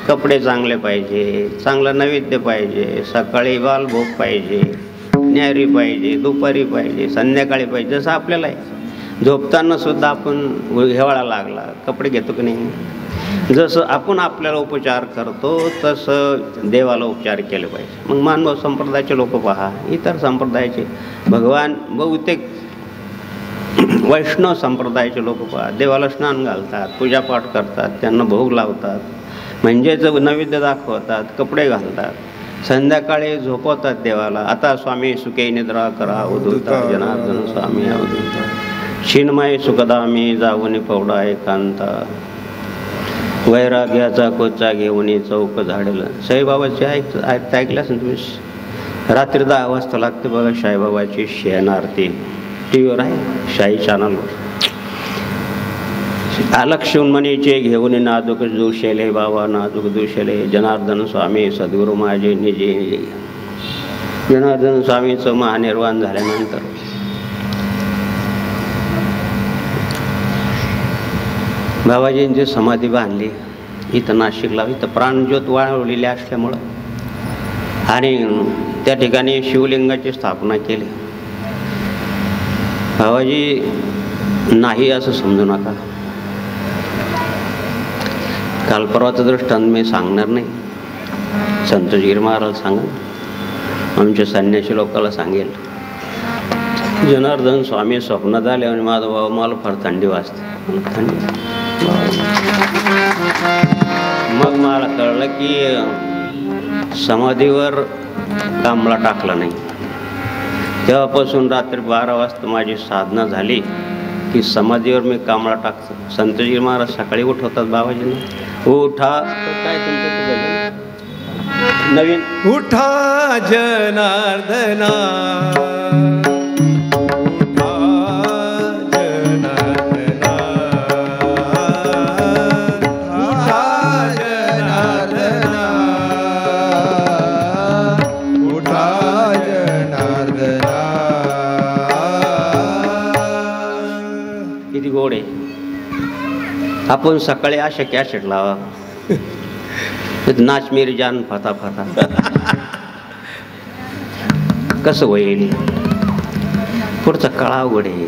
कपडे चांगले पाहिजे, चांगलं नैवेद्य पाहिजे, सकाळी बालभोग पाहिजे, न्यारी पाहिजे, दुपारी पाहिजे, संध्याकाळी पाहिजे. जसं आपल्याला आहे. झोपताना सुद्धा आपण हिवाळा लागला कपडे घेतो की नाही. जसं आपण आपल्याला उपचार करतो तसं देवाला उपचार केले पाहिजे. मग मानव संप्रदायाचे लोक पहा, इतर संप्रदायाचे, भगवान बहुतेक वैष्णव संप्रदायाचे लोक पहा, देवाला स्नान घालतात, पूजापाठ करतात, त्यांना भोग लावतात, म्हणजेच नैवेद्य दाखवतात, कपडे घालतात, संध्याकाळी झोपवतात देवाला. आता स्वामी सुखे निद्रा करा उदुता, जनार्दन स्वामी अवधूता, चिन्मय सुखदामी जाऊन पवडा एकांता, वैराग्याचा कोचा घेऊन चौक झाडलं. साईबाबाची ऐकलं असेल तुम्ही. रात्री 10 वाजता लागते बघा साईबाबाची शयन आरती. टी व्हीवर आहे, शाही चॅनलवर. अलक्षून मनीचे घेऊन नाजूक दुशेले बाबा नाजूक दुशेले, जनार्दन स्वामी सद्गुरू माझे निजे निजे. जनार्दन स्वामीचं महानिर्वाण झाल्यानंतर बाबाजींची समाधी बांधली इथं नाशिकला. इथं प्राणज्योत वाढवलेली असल्यामुळं आणि त्या ठिकाणी शिवलिंगाची स्थापना केली. बाबाजी नाही असं समजू नका. काल परवाचं दृष्टांत मी सांगणार नाही. संत गिर महाराज सांगेल, आमच्या संन्यासी लोकांना सांगेल. जनार्दन स्वामी स्वप्नात आले आणि माझा बाबा मला फार थंडी वाजते. थंडी मग मला कळलं की समाधीवर कांबळा टाकला नाही. तेव्हापासून रात्री 12 वाजता माझी साधना झाली की समाधीवर मी कांबळा टाकतो. संतजी महाराज सकाळी उठवतात बाबाजींना, उठा. काय तुमचं नवीन, उठा जनार्दना, आपण सकाळी अशा कॅसेट लावा, नाच मेरी जान फाता फाता. कसं होईल? पुढचा काळ अवघड आहे,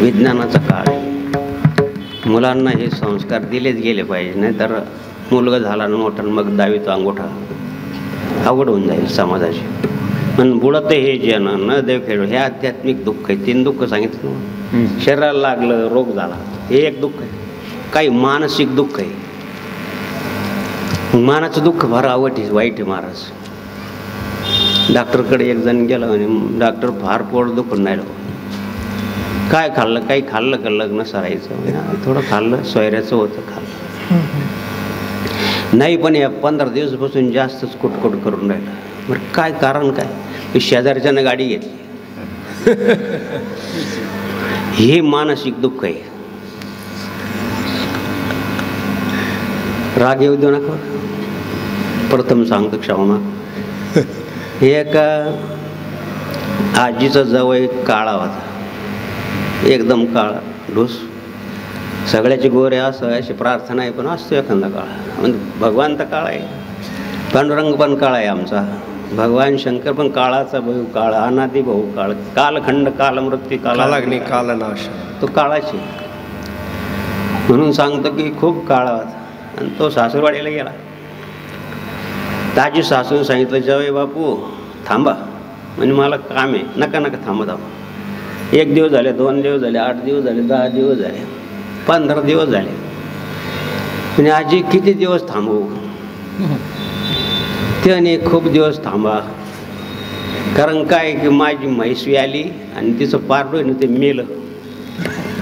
विज्ञानाचा काळ आहे. मुलांना हे संस्कार दिलेच गेले पाहिजे, नाहीतर मुलगा झाला ना मोठा मग दावीतो अंगोठा, अवघड होऊन जाईल समाजाची. पण बुडत हे जन न देव खेळ, हे आध्यात्मिक दुःख आहे. 3 दुःख सांगितलं ना. शरीराला लागलं, रोग झाला, हे एक दुःख आहे. काही मानसिक दुःख आहे. मानाचं दुःख फार वाईट आहे महाराज. डॉक्टरकडे एक जण गेला आणि डॉक्टर फार पोट दुखून नाही. काय खाल्लं? काही खाल्लं का? लग्न सरायचं थोडं खाल्लं, सोयऱ्याचं होतं खाल्लं. नाही, पण या 15 दिवसापासून जास्तच कुटकुट करून राहिला. बरं काय कारण काय? शेजारच्यानं गाडी घेतली. हे मानसिक दुःख आहे. राग येऊ देऊ नका. प्रथम सांगतो क्षमा माग. एका आजीचा जवळ काळा होता, एकदम काळा ढोस. सगळ्याचे गोरे असं अशी प्रार्थना आहे, पण असतो एखादा काळा. म्हणजे भगवान तर काळा आहे, पांडुरंग पण काळा आहे आमचा, भगवान शंकर पण काळाचा भाऊ काळा, अनादी भाऊ काळ, कालखंड कालमृत्यू कालाग्नी कालनाश, तो काळाची. म्हणून सांगतो की खूप काळा होता. आणि तो सासूरवाडीला गेला. ताजी सासून सांगितलं, जावई बापू थांबा, म्हणजे मला काम आहे. नका नका थांबा थांबा. 1 दिवस झाले, 2 दिवस झाले, 8 दिवस झाले, 10 दिवस झाले, 15 दिवस झाले. म्हणजे आजी किती दिवस थांबवू? त्याने खूप दिवस थांबा. कारण काय की माझी म्हैसवी आली आणि तिचं पारडं ते मेलं.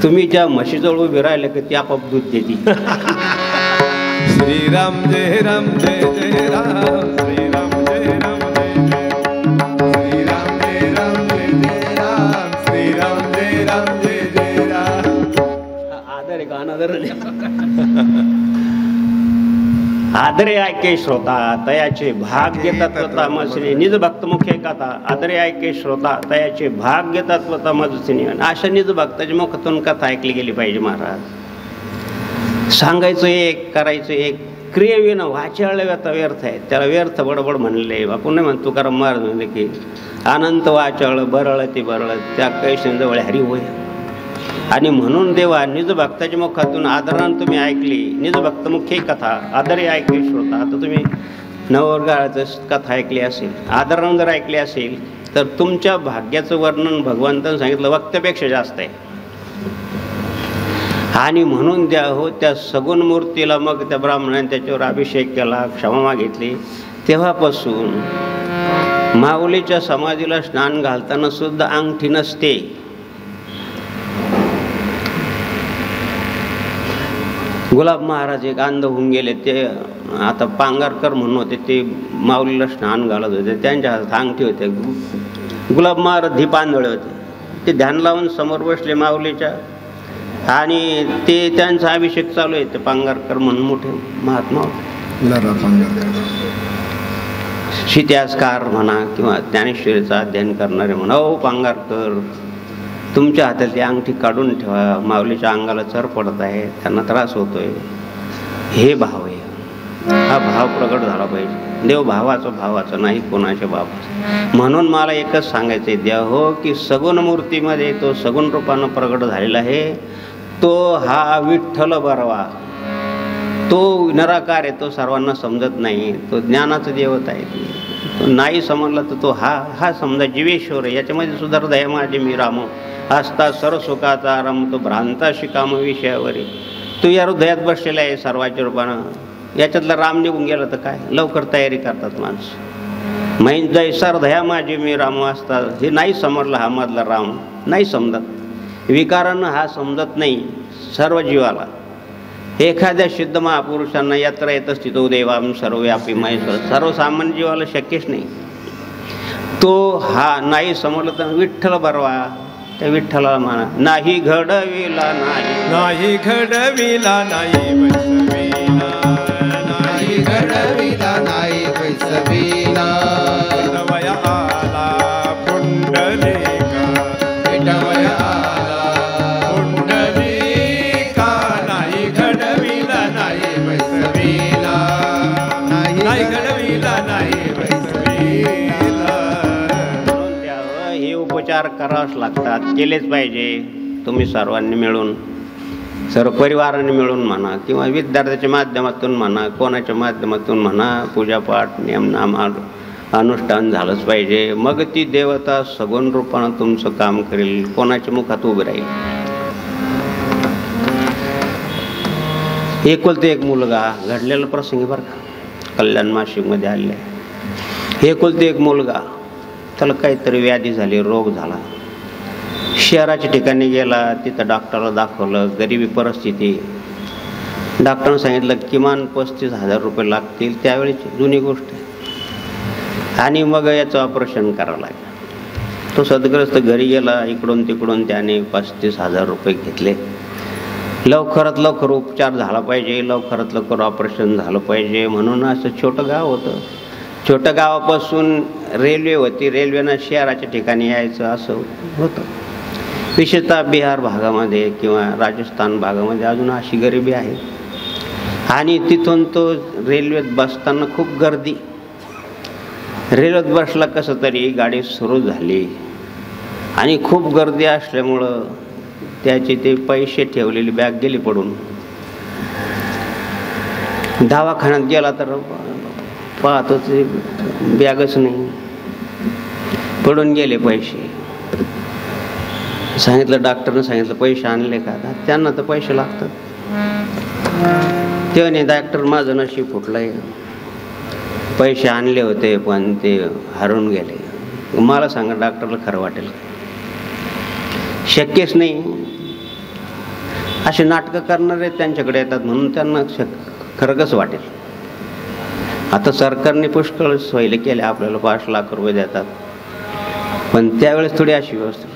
तुम्ही ज्या म्हशीजवळ उभे राहिले की ती आपाप दूध देते. श्रीराम जय राम जय जय राम, श्रीराम जय राम जय जय, श्रीराम जय राम जय जय राम, श्रीराम जय राम जय जय राम. आदर आहे का अनादर? आदरे ऐके श्रोता तयाचे भाग्य तत्वतामसने, निज भक्त मुखे कथा. आदरे ऐके श्रोता तयाचे भाग्य तत्वतामसने. अशा निज भक्ताच्या मुखातून कथा ऐकली गेली पाहिजे महाराज. सांगायचं एक, करायचं एक. क्रियेविना वाचाळ व्यर्थ आहे. त्याला व्यर्थ बडबड म्हणले. आपण नाही म्हणतो कारण महाराज म्हणले की अनंत वाचाळ बरळ ती बरळ, त्या कैशंजवळ हरी होय. आणि म्हणून देवा निज भक्ताच्या मुखातून आदरानं तुम्ही ऐकली. निज भक्त मुख्य कथा आदरे ऐकली श्रोता. आता तुम्ही नववर्गाचं कथा ऐकली असेल, आदरानं जर ऐकली असेल तर तुमच्या भाग्याचं वर्णन भगवंतानं सांगितलं वक्त्यापेक्षा जास्त आहे. आणि म्हणून द्या हो त्या सगुण मूर्तीला मग त्या ब्राह्मणाने त्याच्यावर अभिषेक केला, क्षमा मागितली. तेव्हापासून माऊलीच्या समाधीला स्नान घालताना सुद्धा अंगठी नसते. गुलाब महाराज एक अंध होऊन गेले, ते आता पांगारकर म्हणून होते, ते माऊलीला स्नान घालत होते. त्यांच्या हातात अंगठी होते. गुलाब महाराज दीप आंधळे होते. ते ध्यान लावून समोर बसले माऊलीच्या आणि ते त्यांचा अभिषेक चालू आहे. ते पांगारकर म्हणून मोठे महात्मा होते. इतिहासकार म्हणा किंवा ज्ञानेश्वरीचं अध्ययन करणारे म्हणा, ओ पांगारकर तुमच्या हातातली अंगठी काढून ठेवा, माऊलीच्या अंगाला चर पडत आहे, त्यांना त्रास होतोय. हे भाव आहे. हा भाव प्रगट झाला पाहिजे. देव भावाचा नाही कोणाच्या बाबाचा. म्हणून मला एकच सांगायचं आहे द्या हो की सगुण मूर्तीमध्ये तो सगुण रूपानं प्रगट झालेला आहे. तो हा विठ्ठल बरवा. तो निराकार आहे, तो सर्वांना समजत नाही. तो ज्ञानाचा देवता आहे. तो नाही समजला तर तो हा समजा जीवेश्वर आहे. याच्यामध्ये सुद्धा हृदय माझे मी राम असता सर्व सुखाचा आराम. तो भ्रांता शिकाम विषयावरी. तो या हृदयात बसलेला आहे सर्वाच्या रूपानं. याच्यातला राम निघून गेला तर काय, लवकर तयारी करतात माणसं. मैन जैसा हृदया माझे मी राम असता. हे नाही समजला हा मधला राम नाही समजत. विकारानं हा समजत नाही सर्व जीवाला. एखाद्या सिद्ध महापुरुषांना यात्रा येत असती तो देवाम सर्वव्यापी महेश्वर. सर्वसामान्य जीवाला शक्यच नाही. तो हा नाही समजला तर विठ्ठल बरवा. त्या विठ्ठलाला म्हणा नाही घडविला नाही घडविला नाही वैसविला, नाही घडविला नाही वैसविला. विठवया आला पुंडलिका, विठवया आला पुंडलिका. नाही घडविला नाही वैसविला, नाही घडविला नाही वैसविला. हे उपचार करावेच लागतात, केलेच पाहिजे. तुम्ही सर्वांनी मिळून, सर्व परिवाराने मिळून म्हणा किंवा विद्यार्थ्याच्या माध्यमातून म्हणा, कोणाच्या माध्यमातून म्हणा, पूजापाठ नियमनाम अनुष्ठान झालंच पाहिजे. मग ती देवता सगुण रूपानं तुमचं काम करेल, कोणाच्या मुखात उभे राहील. एकुलते एक मुलगा घडलेला प्रसंग बरं का, कल्याण मासिकमध्ये आले. एकुलते एक मुलगा, त्याला काहीतरी व्याधी झाली, रोग झाला. शहराच्या ठिकाणी गेला, तिथं डॉक्टरला दाखवलं, गरिबी परिस्थिती. डॉक्टरने सांगितलं किमान 35,000 रुपये लागतील, त्यावेळेची जुनी गोष्ट आहे. आणि मग याचं ऑपरेशन करावं लागलं. तो सदग्रस्त घरी गेला, इकडून तिकडून त्याने 35,000 रुपये घेतले. लवकरात लवकर उपचार झाला पाहिजे, लवकरात लवकर ऑपरेशन झालं पाहिजे म्हणून असं छोटं गाव होतं. छोट्या गावापासून रेल्वे होती, रेल्वेनं शहराच्या ठिकाणी यायचं असं होतं. विशेषतः बिहार भागामध्ये किंवा राजस्थान भागामध्ये अजून अशी गरिबी आहे. आणि तिथून तो रेल्वेत बसताना खूप गर्दी. रेल्वेत बसला कसं तरी गाडी सुरू झाली आणि खूप गर्दी असल्यामुळं त्याचे ते पैसे ठेवलेली बॅग गेली पडून. दवाखान्यात गेला तर पाहतो ते बॅगच नाही, पडून गेले पैसे. सांगितलं, डॉक्टरने सांगितलं पैसे आणले का? त्यांना तर पैसे लागतात. तेव्हा डॉक्टर माझं नशीब फुटलंय, पैसे आणले होते पण ते हरवून गेले. मला सांगा डॉक्टरला खरं वाटेल? शक्यच नाही. असे नाटकं करणारे त्यांच्याकडे येतात म्हणून त्यांना खरं कसं वाटेल? आता सरकारने पुष्कळ सोयीले केले, आपल्याला 5 लाख रुपये देतात, पण त्यावेळेस थोडी अशी व्यवस्था.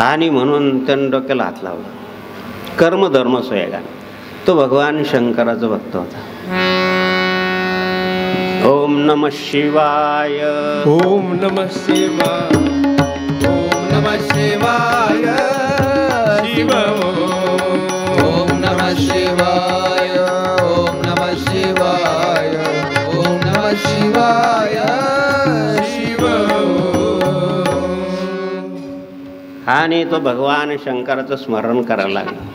आणि म्हणून त्यानं डोक्याला हात लावला. कर्मधर्म सोयगान. तो भगवान शंकराचा भक्त होता. ओम नमः शिवाय. ओम नमः शिवाय. ओम नमः शिवाय. शिव ओम नमः शिवाय. ओम नमः शिवाय. ओम नमः शिवाय. शिव. आणि तो भगवान शंकराचं स्मरण करायला लागला.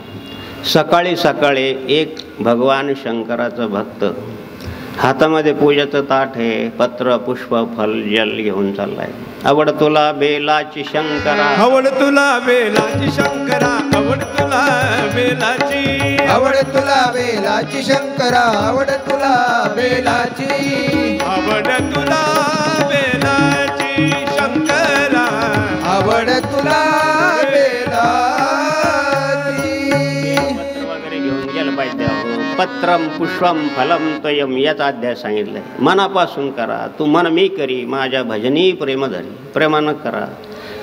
सकाळी सकाळी एक भगवान शंकराचा भक्त हातामध्ये पूजेचं ताट आहे, पत्र पुष्प फल जल घेऊन चाललाय. आवड तुला बेलाची शंकरा, आवड तुला बेलाची शंकरा, आवड तुला बेलाची, आवड तुला बेलाची शंकरा, आवड तुला बेलाची, आवड तुला बेलाची शंकरा, आवड तुला बेलाची. वगैरे घेऊन गेलं पाहिजे. पत्रम पुष्पम फलम तयम याचा अध्याय सांगितलंय. मनापासून करा. तू मन मी करी, माझ्या भजनी प्रेम धरी. प्रेमानं करा,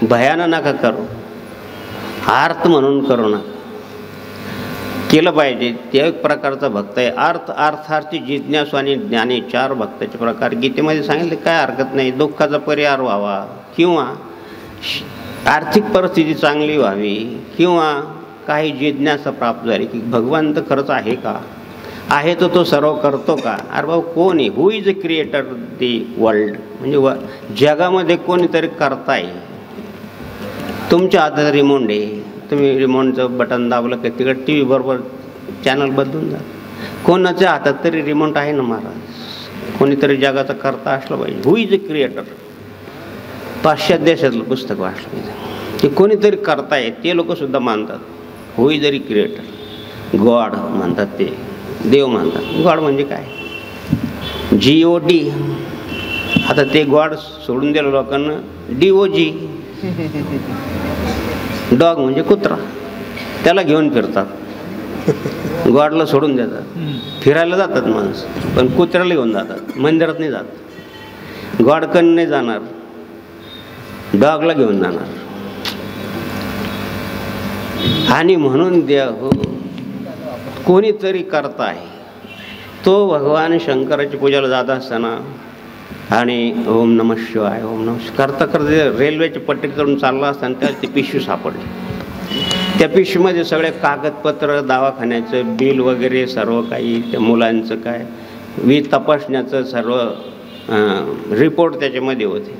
भयानं नका करू, आर्त म्हणून करू नका. केलं पाहिजे. ते एक प्रकारचा भक्त आहे. अर्थार्थी जिज्ञासू आणि ज्ञानी 4 भक्ताचे प्रकार गीतेमध्ये सांगितले. काय हरकत नाही. दुःखाचा परिहार व्हावा किंवा आर्थिक परिस्थिती चांगली व्हावी किंवा काही जिज्ञासा प्राप्त झाली की भगवान तर खरंच आहे का, आहे तर तो सर्व करतो का? अरे भाऊ कोण आहे? Who is a creator the world. म्हणजे जगामध्ये कोणीतरी करताय. तुमच्या हातात रिमोट आहे, तुम्ही रिमोटचं बटन दाबलं की तिकडे टी व्ही बरोबर चॅनल बदलून जा. कोणाच्या हातात तरी रिमोट आहे ना महाराज. कोणीतरी जगाचा करता असलं पाहिजे. हु इज अ क्रिएटर. पाश्चात्य देशातलं पुस्तक वाचलं पाहिजे की कोणीतरी करताय. ते लोक सुद्धा मानतात हु इज अ क्रिएटर. गॉड म्हणतात, ते देव मानतात. गॉड म्हणजे काय? GOD. आता ते गॉड सोडून दिलं लोकांना. DOG. डॉग म्हणजे कुत्रा. त्याला घेऊन फिरतात. गॉडला सोडून देतात. फिरायला जातात माणसं, पण कुत्र्याला घेऊन जातात. मंदिरात नाही जात. गॉडकडे नाही जाणार, डॉगला घेऊन जाणार. आणि म्हणून देव कोणीतरी करता आहे. तो भगवान शंकराची पूजाला जात असताना आणि ओम नमः शिवाय ओम नमः शिवाय करता करता रेल्वेची पट्टी करून चालला असताना त्याला ती पिशवी सापडली. त्या पिशवीमध्ये सगळे कागदपत्र, दवाखान्याचं बिल वगैरे सर्व काही, त्या मुलांचं काय तपासण्याचं सर्व रिपोर्ट त्याच्यामध्ये होते.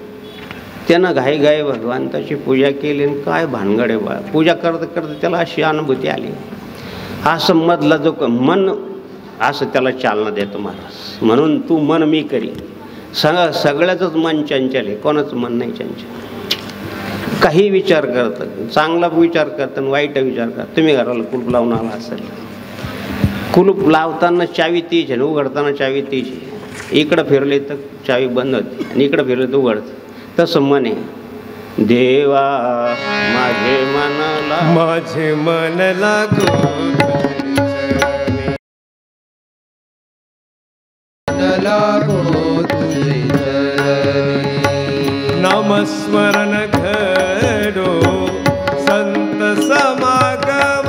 त्यानं घाई भगवंताची पूजा केली आणि काय भानगड आहे बा. पूजा करता करता त्याला अशी अनुभूती आली. असं मधला जो मन असं त्याला चालना देतो महाराज. म्हणून तू मन मी करी. सगळ्याचंच मन चंचल आहे, कोणाचं मन नाही चंचल. काही विचार करतं, चांगला विचार करतं आणि वाईट विचार करतं. तुम्ही घराला कुलूप लावून आला असेल, कुलूप लावताना चावी तीच आहे, उघडताना चावी तीच आहे. इकडं फिरले तर चावी बंद होते आणि इकडं फिरले तर उघडतं. तसं मन आहे. देवा माझे मन लागो माझे मन लागो मन लागो तुझे चरणी. नामस्मरण घडो संत समागम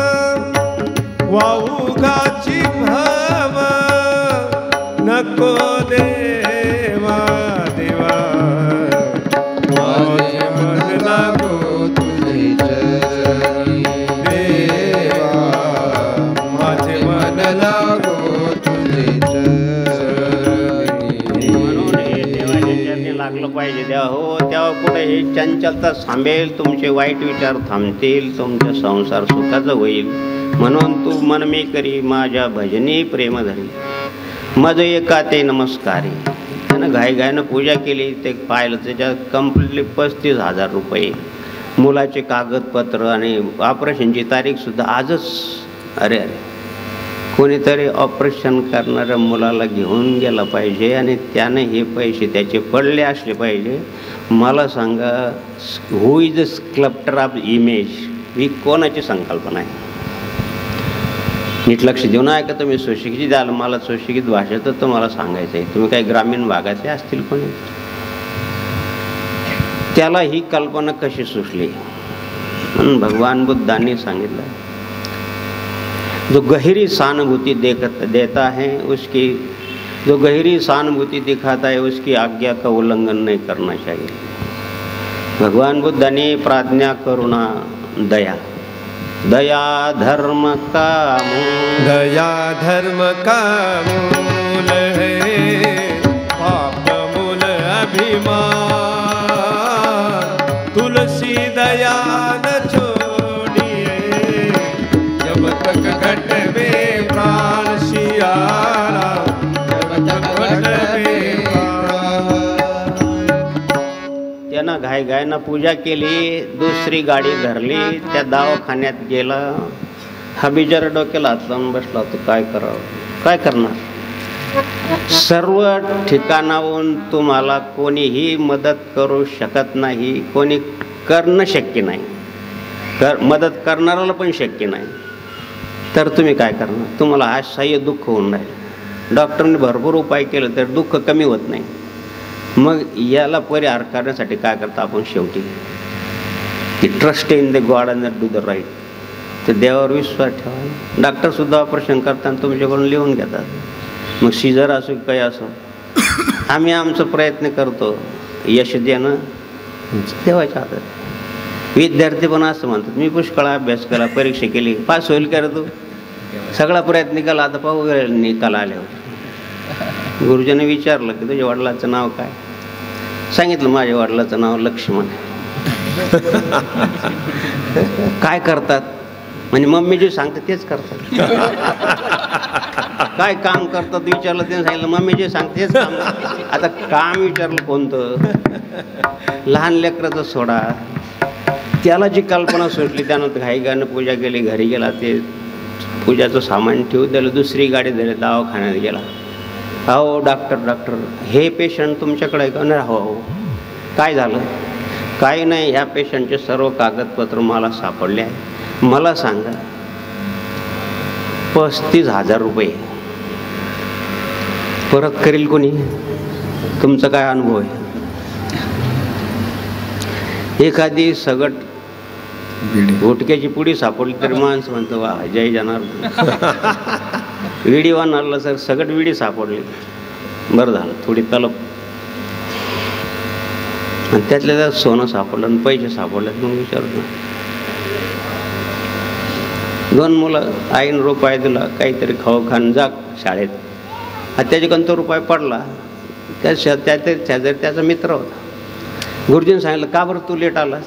वाऊगाची भव नको देवा देवा माझे मन लागो तुझे चरणी. देवा माझे मन लागो तुझे चरणी. म्हणून हे देवाच्या चरणी लागलं पाहिजे. देवा हो तेव्हा कुठे हे चंचलता थांबेल, तुमचे वाईट विचार थांबतील, तुमचा संसार सुखाचा होईल. म्हणून तू मन मी करी माझ्या भजनी प्रेम धरी मज एका ते नमस्कारी. त्यानं घाईघाईनं पूजा केली. ते पाहिलं त्याच्यात कम्प्लिटली 35,000 रुपये, मुलाचे कागदपत्र आणि ऑपरेशनची तारीखसुद्धा आजच. अरे अरे कोणीतरी ऑपरेशन करणाऱ्या मुलाला घेऊन गेला पाहिजे आणि त्याने हे पैसे त्याचे पडले असले पाहिजे. मला सांगा, who is the sculptor of image? ही कोणाची संकल्पना आहे? नीट लक्ष देऊन ऐका तुम्ही. सुशिक्षित द्याल, मला सुशिक्षित भाषेत तुम्हाला सांगायचं आहे. तुम्ही काही ग्रामीण भागाचे असतील कोणी, त्याला ही कल्पना कशी सुचली? म्हणून भगवान बुद्धांनी सांगितलं, जो गहरी सहानुभूति देता है उसकी, जो गहरी सहानुभूति दिखाता है उसकी आज्ञा का उल्लंघन नहीं करना चाहिए. भगवान बुद्धांनी प्राज्ञा, करुणा, दया, दया धर्म का मूल, दया धर्म का मूल है, पाप मूल अभिमान. तुलसी दया न छोड़िए, जब तक घट में प्राण सियारा, जब तक घट में त्यानं घाईघाईनं पूजा केली. दुसरी गाडी धरली, त्या दवाखान्यात गेला. हा बिचारा डोक्याला हात लावून बसला होता. काय करावं, काय करणार? सर्व ठिकाणाहून तुम्हाला कोणीही मदत करू शकत नाही, कोणी करणं शक्य नाही, मदत करणाऱ्याला पण शक्य नाही. तर तुम्ही काय करणार? तुम्हाला असह्य दुःख होऊन राहील. डॉक्टरने भरपूर उपाय केले तर दुःख कमी होत नाही. मग याला परिहार करण्यासाठी काय करता आपण? शेवटी trust in the God and do the right. तर देवावर विश्वास ठेवा. डॉक्टरसुद्धा ऑपरेशन करताना तुमच्याकडून लिहून घेतात. मग सिजर असो काही असो, आम्ही आमचा प्रयत्न करतो. यश देणं देवाच्या हातात. विद्यार्थी पण असं म्हणतात, मी पुष्कळ अभ्यास केला, परीक्षा केली, पास होईल का रे तू? सगळा प्रयत्न केला, आता पाहू निकाल आल्यावर. गुरुजीने विचारलं की तुझ्या वडिलाचं नाव काय? सांगितलं माझ्या वडिलाचं नाव लक्ष्मण. काय करतात? म्हणजे मम्मी जे सांगतात तेच करतात. काय काम करतात विचारलं, त्याने सांगितलं मम्मी जे सांगते तेच काम. आता काम विचारलं कोणतं? लहान लेकराचं सोडा. त्याला जी कल्पना सुटली त्यानंतर घाईघाईनं पूजा केली. घरी गेला, ते पूजाचं सामान ठेवून दिलं. दुसरी गाडी दिली, दवाखान्यात गेला. हो डॉक्टर, हे पेशंट तुमच्याकडे आहे का? नाही. हो. काय झालं? काही नाही, ह्या पेशंटचे सर्व कागदपत्र मला सापडले आहे. मला सांगा, 35,000 रुपये परत करेल कोणी? तुमचा काय अनुभव आहे? एखादी सगट घोटक्याची पुडी सापडली तरी माणसं म्हणतो वा जय जाणार. विडी आणला सर, सगट विडी सापडली, बरं झालं, थोडी तलप. आणि त्यातल्या त्यात सोनं सापडलं आणि पैसे सापडले. मग विचारतो, 2 मुलं, आईनं रुपये दिला, काहीतरी खाऊ खान जा शाळेत. त्याच्याकडून तो रुपये पडला. त्या शेजारी त्याचा मित्र होता. गुरुजीने सांगितलं, का बरं तू लेट आलास?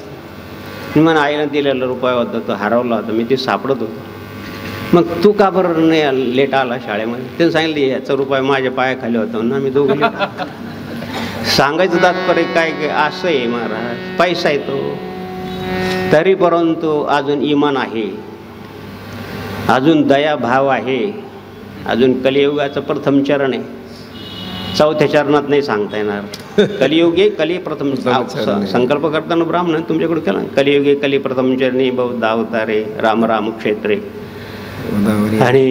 मी म्हणा, आईनं दिलेला रुपया होता, तो हरवला होता, मी ते सापडत होतो. मग तू का बरं नाही लेट आला शाळेमध्ये? त्याने सांगितलं, याचा रुपया माझ्या पायाखाली होता ना, मी दोघं लेट. सांगायचं तात्पर्य काय की असं आहे महाराज, पैसा येतो तरी परंतु अजून इमान आहे, अजून दया भाव आहे, अजून कलियुगाचं प्रथम चरण आहे. 4थ्या चरणात नाही सांगता येणार. कलियुगे कली प्रथम संकल्प करताना ब्राह्मण तुमच्याकडे केला. कलियुगे कली प्रथम चरणी बौद्ध अवतारे, राम राम क्षेत्रे. आणि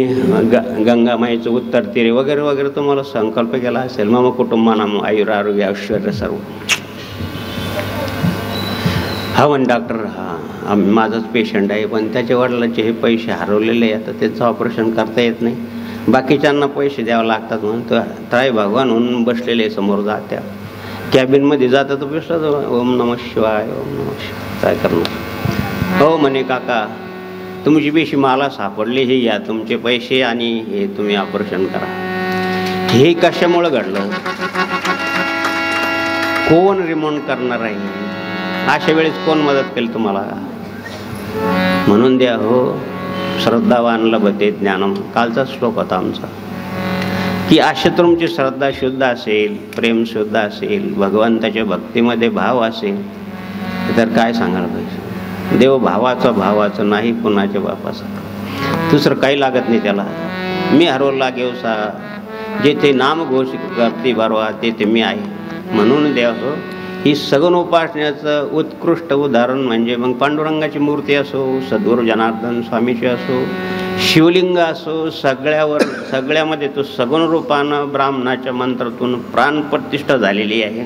गंगामाईचं उत्तर तीरे वगैरे वगैरे तुम्हाला संकल्प केला असेल. मग कुटुंबाना आयुर आरोग्य ऐश्वर्य सर्व. हा म्हण डॉक्टर, हा माझाच पेशंट आहे, पण त्याच्या वडिलांचे हे पैसे हरवलेले आहे, आता त्याचं ऑपरेशन करता येत नाही, बाकीच्यांना पैसे द्यावे लागतात म्हणून तो त्राय भगवान म्हणून बसलेले समोर जात्या. कॅबिनमध्ये जातात तर बसला, ओम नमः शिवाय ओम नमः शिवाय. काय करणार? हो म्हणे काका तुमची पेशी मला सापडली, हे या तुमचे पैसे आणि हे तुम्ही ऑपरेशन करा. हे कशामुळे घडलं? कोण रिमाउंड करणार आहे? अशा वेळेस कोण मदत केली तुम्हाला? म्हणून द्या हो श्रद्धावान लभते ज्ञानम, कालचा श्लोक होता आमचा, की अशी तुमची श्रद्धा शुद्ध असेल, प्रेम शुद्ध असेल, भगवंताच्या भक्तीमध्ये भाव असेल तर काय सांगायला पाहिजे? देव भावाचं नाही, कुणाच्या बापाचा. दुसरं काही लागत नाही त्याला. मी हरवला गेवसा, जेथे नाम घोषित करते बरवा तेथे मी आहे. म्हणून देव ही सगुण उपासण्याचं उत्कृष्ट उदाहरण म्हणजे मग पांडुरंगाची मूर्ती असो, सद्गुरू जनार्दन स्वामीची असो, शिवलिंग असो, सगळ्यामध्ये तो सगुण रूपानं ब्राह्मणाच्या मंत्रातून प्राणप्रतिष्ठा झालेली आहे.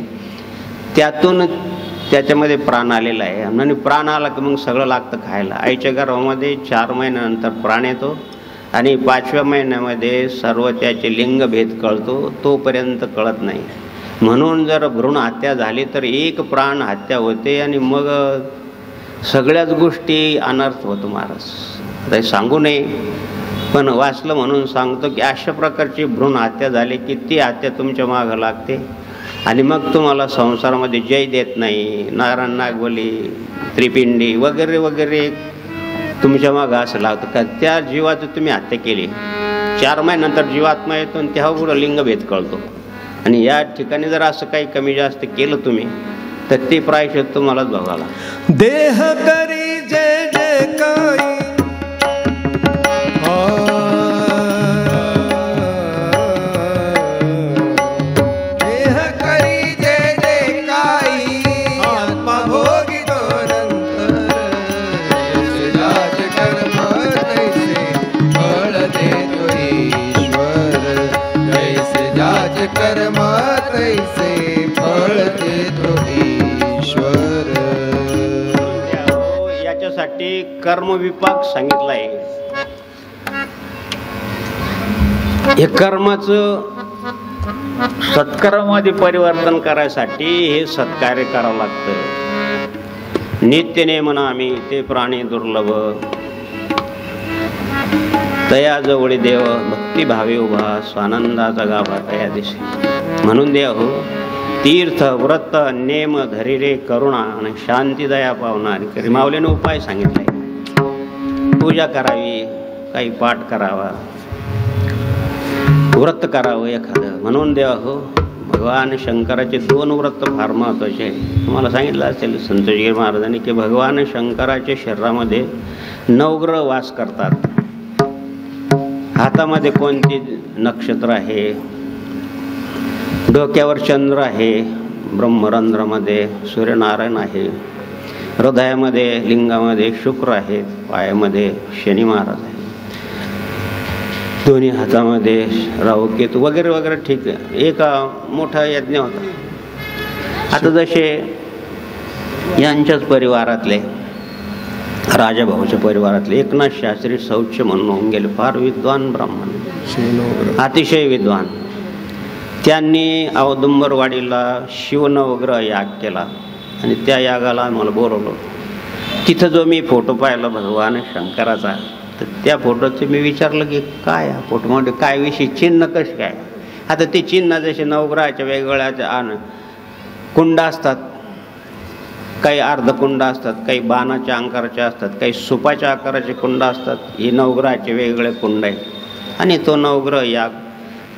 त्यातून त्याच्यामध्ये प्राण आलेला आहे. आणि प्राण आला की मग सगळं लागतं खायला. आईच्या गर्भामध्ये 4 महिन्यानंतर प्राण येतो आणि 5व्या महिन्यामध्ये सर्व त्याचे लिंगभेद कळतो, तोपर्यंत कळत नाही. म्हणून जर भ्रूण हत्या झाली तर एक प्राण हत्या होते आणि मग सगळ्याच गोष्टी अनर्थ होतो. महाराज आता सांगू नये पण वाचलं म्हणून सांगतो की अशा प्रकारची भ्रूण हत्या झाली की ती हत्या तुमच्या मागं लागते आणि मग तुम्हाला संसारामध्ये जय देत नाही. नारायण नागबली, त्रिपिंडी वगैरे वगैरे तुमच्या मागं असं लागतं का त्या जीवाचं तुम्ही हत्या केली. 4 महिन्यानंतर जीवात्मा येतो आणि तेव्हा पुढं लिंगभेद कळतो. आणि या ठिकाणी जर असं काही कमी जास्त केलं तुम्ही तर ते प्रायश्चित्त तुम्हालाच बघायला. देह करी जय जय काही, देह करी जय जय काही, आत्मा भोगी दोरंतर, यशराज कर्म तैसे फळ देतो ईश्वर, जैसे जाज कर्म तैसे फळ देतो ईश्वर. याच्यासाठी कर्मविपाक सांगितलं आहे. हे कर्माचं सत्कर्मामध्ये परिवर्तन करायसाठी हे सत्कार्य करावं लागतं. नित्य नेमना आम्ही ते प्राणी दुर्लभ, तया जवळी देव भक्तिभावे उभा, स्वानंदाचा गाभा तया दिसे. म्हणून देव हो तीर्थ व्रत नेम धरी रे करुणा आणि शांती दया पावणारी. माऊलीने उपाय सांगितलाय. पूजा करावी, काही पाठ करावा, व्रत करावं एखादं. म्हणून देवा हो भगवान शंकराचे 2 व्रत फार महत्त्वाचे आहे. तुम्हाला सांगितलं असेल संतोषगिरी महाराजांनी की भगवान शंकराच्या शरीरामध्ये 9 ग्रह वास करतात. हातामध्ये कोणती नक्षत्र आहे, डोक्यावर चंद्र आहे, ब्रह्मरंध्रामध्ये सूर्यनारायण आहे, हृदयामध्ये लिंगामध्ये शुक्र आहे, पायामध्ये शनी महाराज आहे, दोन्ही हातामध्ये राहू केतू वगैरे वगैरे. ठीक आहे, एक मोठा यज्ञ होता. आता जसे यांच्याच परिवारातले राजाभाऊच्या परिवारातले एकनाथ शास्त्री शौच्य म्हणून होऊन गेले, फार विद्वान ब्राह्मण, अतिशय विद्वान. त्यांनी औदुंबरवाडीला शिवनवग्रह याग केला आणि त्या यागाला आम्हाला बोलवलं. तिथं जो मी फोटो पाहिला भगवान शंकराचा, तर त्या फोटोचं मी विचारलं की काय या फोटोमध्ये काय विषय, चिन्ह कसं काय. आता ते चिन्ह जसे नवग्रहाच्या वेगवेगळ्या कुंड असतात, काही अर्धकुंड असतात, काही बाणाच्या आकाराचे असतात, काही सुपाच्या आकाराचे कुंड असतात. हे नवग्रहाचे वेगवेगळे कुंड आहेत. आणि तो नवग्रह याग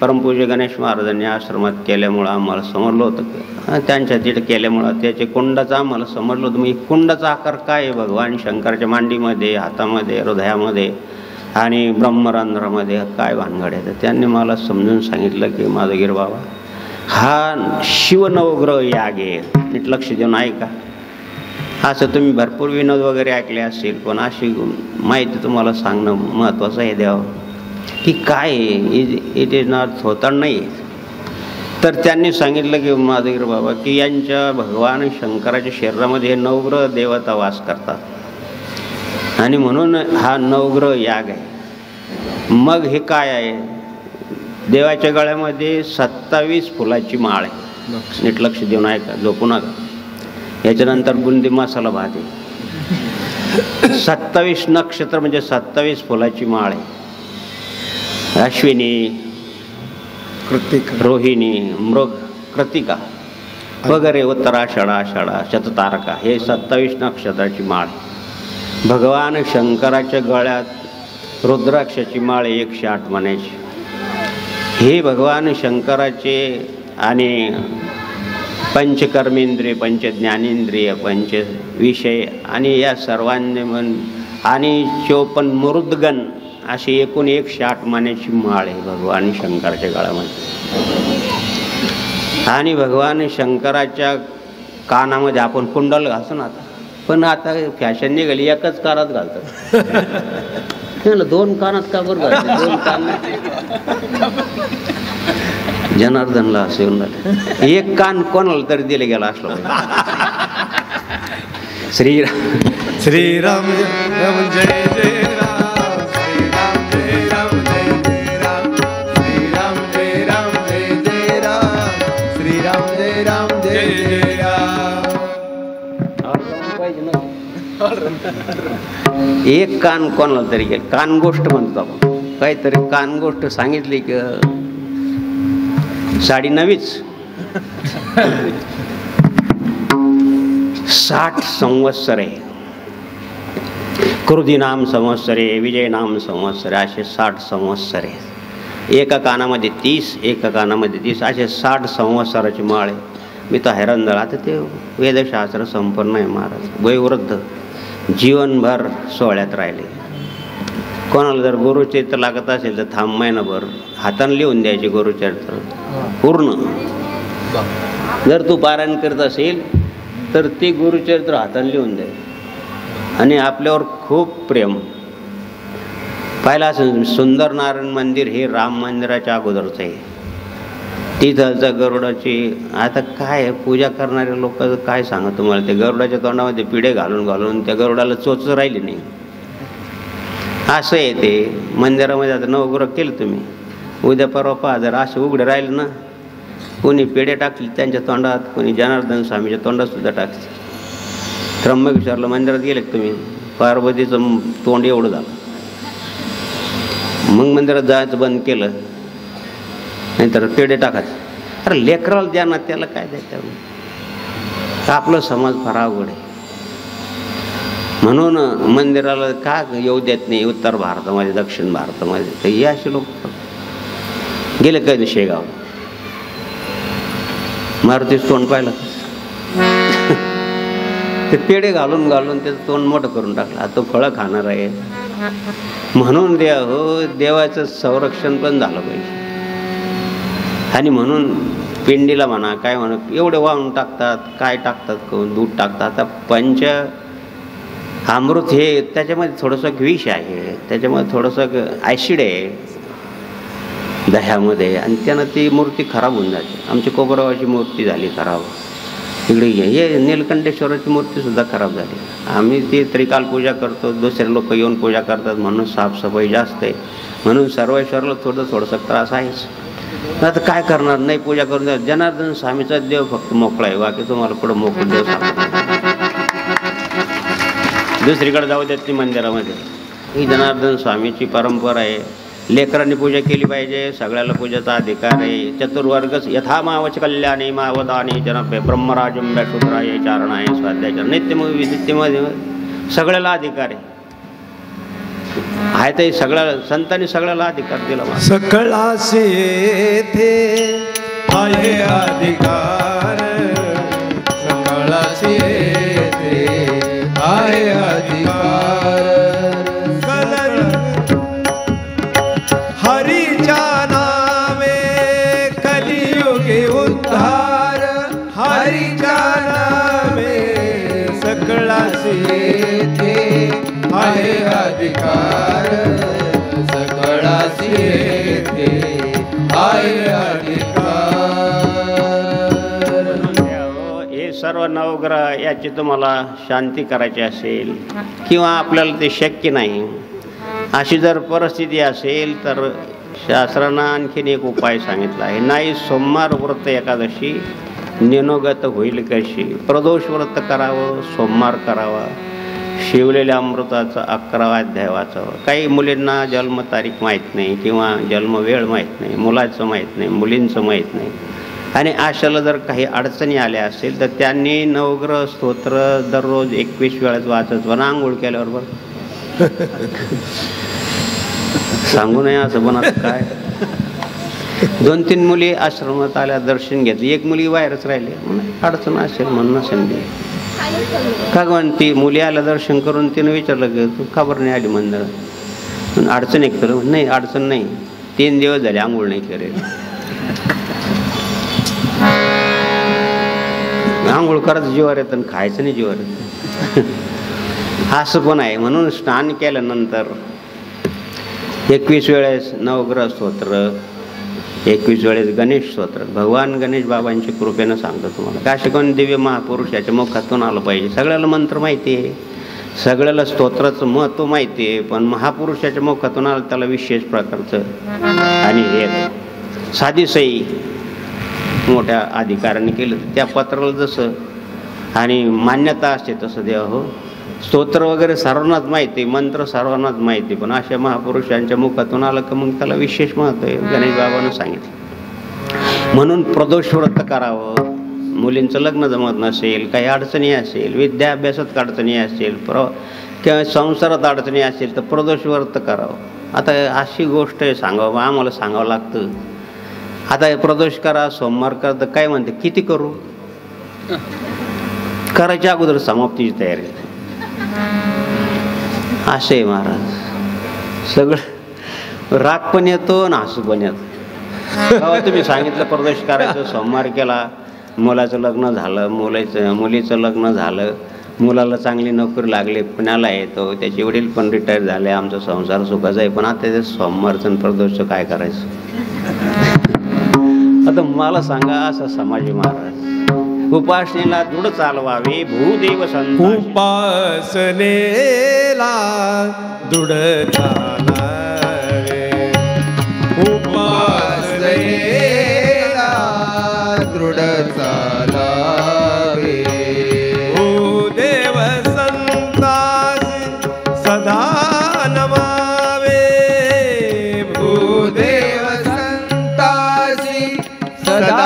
परमपूज्य गणेश महाराजांनी आश्रमात केल्यामुळं आम्हाला समजलं होतं, त्यांच्या तिथे केल्यामुळं त्याचे कुंडाचं आम्हाला समजलं होतं. मग कुंडाचा आकार काय आहे भगवान शंकराच्या मांडीमध्ये, हातामध्ये, हृदयामध्ये आणि ब्रह्मरंध्रामध्ये काय भानगड आहे. तर त्यांनी मला समजून सांगितलं की माझं गिर बाबा हा शिवनवग्रह याग आहे, नीट लक्ष देऊन ऐका. असं तुम्ही भरपूर विनोद वगैरे ऐकले असतील, पण अशी माहिती तुम्हाला सांगणं महत्त्वाचं आहे द्यावं की काय इट इज नॉट होता नाही. तर त्यांनी सांगितलं की माधुरीर बाबा की यांच्या भगवान शंकराच्या शरीरामध्ये हे नवग्रह देवता वास करतात आणि म्हणून हा नवग्रह याग आहे. मग हे काय आहे, देवाच्या गळ्यामध्ये 27 फुलाची माळ आहे. नीट लक्ष देऊन ऐका, झोपू नका. याच्यानंतर बुंदी मसाला भात आहे. 27 नक्षत्र म्हणजे 27 फुलाची माळ आहे. अश्विनी, कृतिका, रोहिणी, मृग, कृतिका वगैरे, उत्तराषाढा, आषाढा, शततारका, हे 27 नक्षत्राची माळ. भगवान शंकराच्या गळ्यात रुद्राक्षाची माळ 108 म्हणायची. हे भगवान शंकराचे आणि पंचकर्मेंद्रिय, पंचज्ञानेंद्रिय, पंच विषय आणि या सर्वांनी आणि 54 मरुद्गण अशी एकूण 108 मानेची माळ आहे भगवान शंकराच्या गळ्यामध्ये. आणि भगवान शंकराच्या कानामध्ये आपण कुंडल घालतो ना आता, पण आता फॅशन निघाली एकच कानात घालतात. 2 कानात का बरं घालतात? 2 कान जनार्दनला असं येऊन झालं. 1 कान कोणाला तरी दिले गेला असलं. श्रीराम श्रीराम राम जय जय राम, श्रीराम जय राम जय जय राम, श्रीराम जय राम जय जय राम, श्रीराम जय राम जय जय राम. 1 कान कोणाला तरी गेलं. कान गोष्ट म्हणतो आपण. काहीतरी कान गोष्ट सांगितली की साडी नवीच. 60 संवत्सर आहे. क्रुधी नाम संवत्सरे, विजय नाम संवत्सरे, असे 60 संवत्सरे. एका कानामध्ये 30, एका कानामध्ये 30, असे 60 संवत्सराची माळ आहे. मी तर हैराण झाला. आता ते वेदशास्त्र संपन्न आहे महाराज. वयोवृद्ध जीवनभर सोहळ्यात राहिले. कोणाला जर गुरुचरित्र लागत असेल तर थांब महिनाभर हाताने लिहून द्यायचे गुरुचरित्र पूर्ण. जर तू पारायण करत असेल तर ते गुरुचरित्र हाताने लिहून द्यायचे. आणि आपल्यावर खूप प्रेम. पाहिलं असं सुंदर नारायण मंदिर हे राम मंदिराच्या अगोदरचं आहे. तिथलचं गरुडाची आता काय पूजा करणारे लोक काय सांगा तुम्हाला, ते गरुडाच्या तोंडामध्ये पिढे घालून घालून त्या गरुडाला चोच राहिली नाही. असं आहे ते मंदिरामध्ये. आता नवग्रह केलं तुम्ही, उद्या परवा पहा जर असे उघडे राहिले ना, कोणी पेढे टाकले त्यांच्या तोंडात, कोणी जनार्दन स्वामीच्या तोंडात सुद्धा टाकले. त्र्यंबकेश्वरला मंदिरात गेले तुम्ही, पार्वतीचं तोंड एवढं झालं. मग मंदिरात जायचं बंद केलं, नाहीतर पेढे टाकायचं. अरे लेकराला द्या ना, त्याला काय द्यायचं. आपलं समाज फार अवघड आहे. म्हणून मंदिराला का येऊ देत नाही उत्तर भारतामध्ये, दक्षिण भारतामध्ये. तर हे असे लोक गेले कधी शेगाव, मारुतीच तोंड पाहिलं ते पेढे घालून घालून त्याचं तोंड मोठं करून टाकलं. आता तो फळं खाणार आहे. म्हणून देवाचं संरक्षण पण झालं पाहिजे. आणि म्हणून पिंडीला म्हणा काय म्हणा एवढे वाहून टाकतात, काय टाकतात, दूध टाकतात. आता पंच अमृत हे त्याच्यामध्ये थोडंसं विष आहे, त्याच्यामध्ये थोडंसं ॲसिड आहे दह्यामध्ये, आणि त्यानं ती मूर्ती खराब होऊन जाते. आमची कोपरावाची मूर्ती झाली खराब. इकडे हे नीलकंठेश्वराची मूर्तीसुद्धा खराब झाली. आम्ही ती त्रिकाल पूजा करतो, दुसरे लोक येऊन पूजा करतात म्हणून साफसफाई जास्त आहे. म्हणून सर्वेश्वरला थोडंसं त्रास आहेच. आता काय करणार, नाही पूजा करून द्या. जनार्दन स्वामीचा देव फक्त मोकळा आहे, बाकी तुम्हाला पुढं मोकळं देव सांगतो. दुसरीकडे जाऊ देत नाही मंदिरामध्ये. ही जनार्दन स्वामीची परंपरा आहे. लेकरांनी पूजा केली पाहिजे, सगळ्याला पूजेचा अधिकार आहे. चतुर्वर्गच यथा मावच कल्याणी मावदानी जन ब्रह्मराजम शूद्राय चारणाय स्वाध्याय नित्यमध्ये सगळ्याला अधिकार आहे. ते सगळ्या संतांनी सगळ्याला अधिकार दिला. सकळाशी येथे आहे अधिकार, सकळाशी येथे आहे अधिकार. हरीच्या नामे कलियुगे उद्धार, हरीच्या नामे सकळासी येथे आहे अधिकार, सकळासी येथे आहे अधिकार. हे सर्व नवग्रह याची तुम्हाला शांती करायची असेल किंवा आपल्याला ते शक्य नाही अशी जर परिस्थिती असेल तर शास्त्रानं आणखीन एक उपाय सांगितला आहे. नाही सोमवार व्रत एकादशी निनोगत होईल कशी. प्रदोष व्रत करावं, सोमवार करावा, शिवलेल्या अमृताचा 11वा अध्याय वाचावा. काही मुलींना जन्मतारीख माहीत नाही किंवा जन्मवेळ माहीत नाही, मुलाचं माहीत नाही, मुलींचं माहीत नाही आणि अशाला जर काही अडचणी आल्या असेल तर त्यांनी नवग्रह स्तोत्र दररोज 21 वेळाच वाचत पण आंघोळ केल्याबरोबर सांगू नये असं पण आता काय. 2-3 मुली आश्रमात आल्या, दर्शन घेतलं, एक मुली बाहेरच राहिली. अडचण असेल म्हणून संधी का गं ती मुली आल्या दर्शन करून तिनं विचारलं की तू का बरं नाही आली मंदिरात. अडचण एक तर नाही, अडचण नाही, 3 दिवस झाले आंघोळ नाही करेल. आंघोळ करायचं जीवावर येतं आणि खायचं नाही जीवावर येतं असं पण आहे. म्हणून स्नान केल्यानंतर 21 वेळेस नवग्रह स्तोत्र, 21 वेळेस गणेश स्तोत्र. भगवान गणेश बाबांच्या कृपेनं सांगतो तुम्हाला. का शिकवून दिव्य महापुरुषाच्या मुखातून आलं पाहिजे. सगळ्याला मंत्र माहिती आहे, सगळ्याला स्तोत्राचं महत्त्व माहिती आहे, पण महापुरुषाच्या मुखातून आलं त्याला विशेष प्रकारचं आणि हे साधी सही मोठ्या अधिकाऱ्याने केलं त्या पत्राला जसं आणि मान्यता असते तसं द्यावं. हो, स्तोत्र वगैरे सर्वांनाच माहिती, मंत्र सर्वांनाच माहिती, पण अशा महापुरुषांच्या मुखातून आलं की मग त्याला विशेष महत्त्व आहे. गणेश बाबांना सांगितलं. म्हणून प्रदोष व्रत करावं. मुलींचं लग्न जमत नसेल, काही अडचणी असेल, विद्याभ्यासात अडचणी असेल, किंवा संसारात अडचणी असेल तर प्रदोष व्रत करावं. आता अशी गोष्ट आहे सांगावं, आम्हाला सांगावं लागतं. आता हे प्रदोष करा, सोमवार करा, तर काय म्हणते किती करू. करायच्या अगोदर समाप्तीची तयारी असे महाराज. सगळं राग पण येतो आणि हसू पण येतो. तुम्ही सांगितलं प्रदोष करायचं, सोमवार केला, मुलाचं लग्न झालं, मुलीचं लग्न झालं, मुलाला चांगली नोकरी लागली, पुण्याला येतो, त्याचे वडील पण रिटायर झाले, आमचा संसार सुखाचा आहे, पण आता ते सोमवारचं आणि प्रदोषचं काय करायचं. आता मला सांगा असा समाज महाराज. उपासनेला दृढ चालवावे भूदेव संत. उपासनेला दृढ चालावे, उपासनेला दृढ चालावे. भूदेव संतासी सदा नमावे, भूदेव संतासी सदा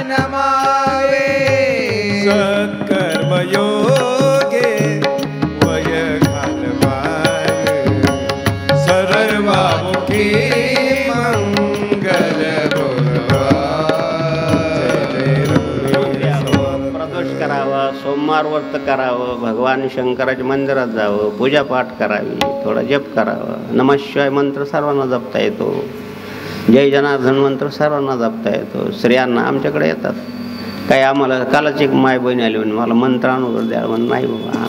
नमावे. सत्कर्मयोगे वय घालवावे, सर्वामुखी मंगल प्रदोष करावा, सोमवार व्रत करावं, भगवान शंकराच्या मंदिरात जावं, पूजापाठ करावी, थोडा जप करावा. नमः शिवाय मंत्र सर्वांना जपता येतो, जय जनार्दन मंत्र सर्वांना जपता येतो. स्त्रियांना आमच्याकडे येतात, काही आम्हाला कालच एक माय बहीण आली म्हणून मला मंत्र आणून द्या म्हणून. नाही बाबा,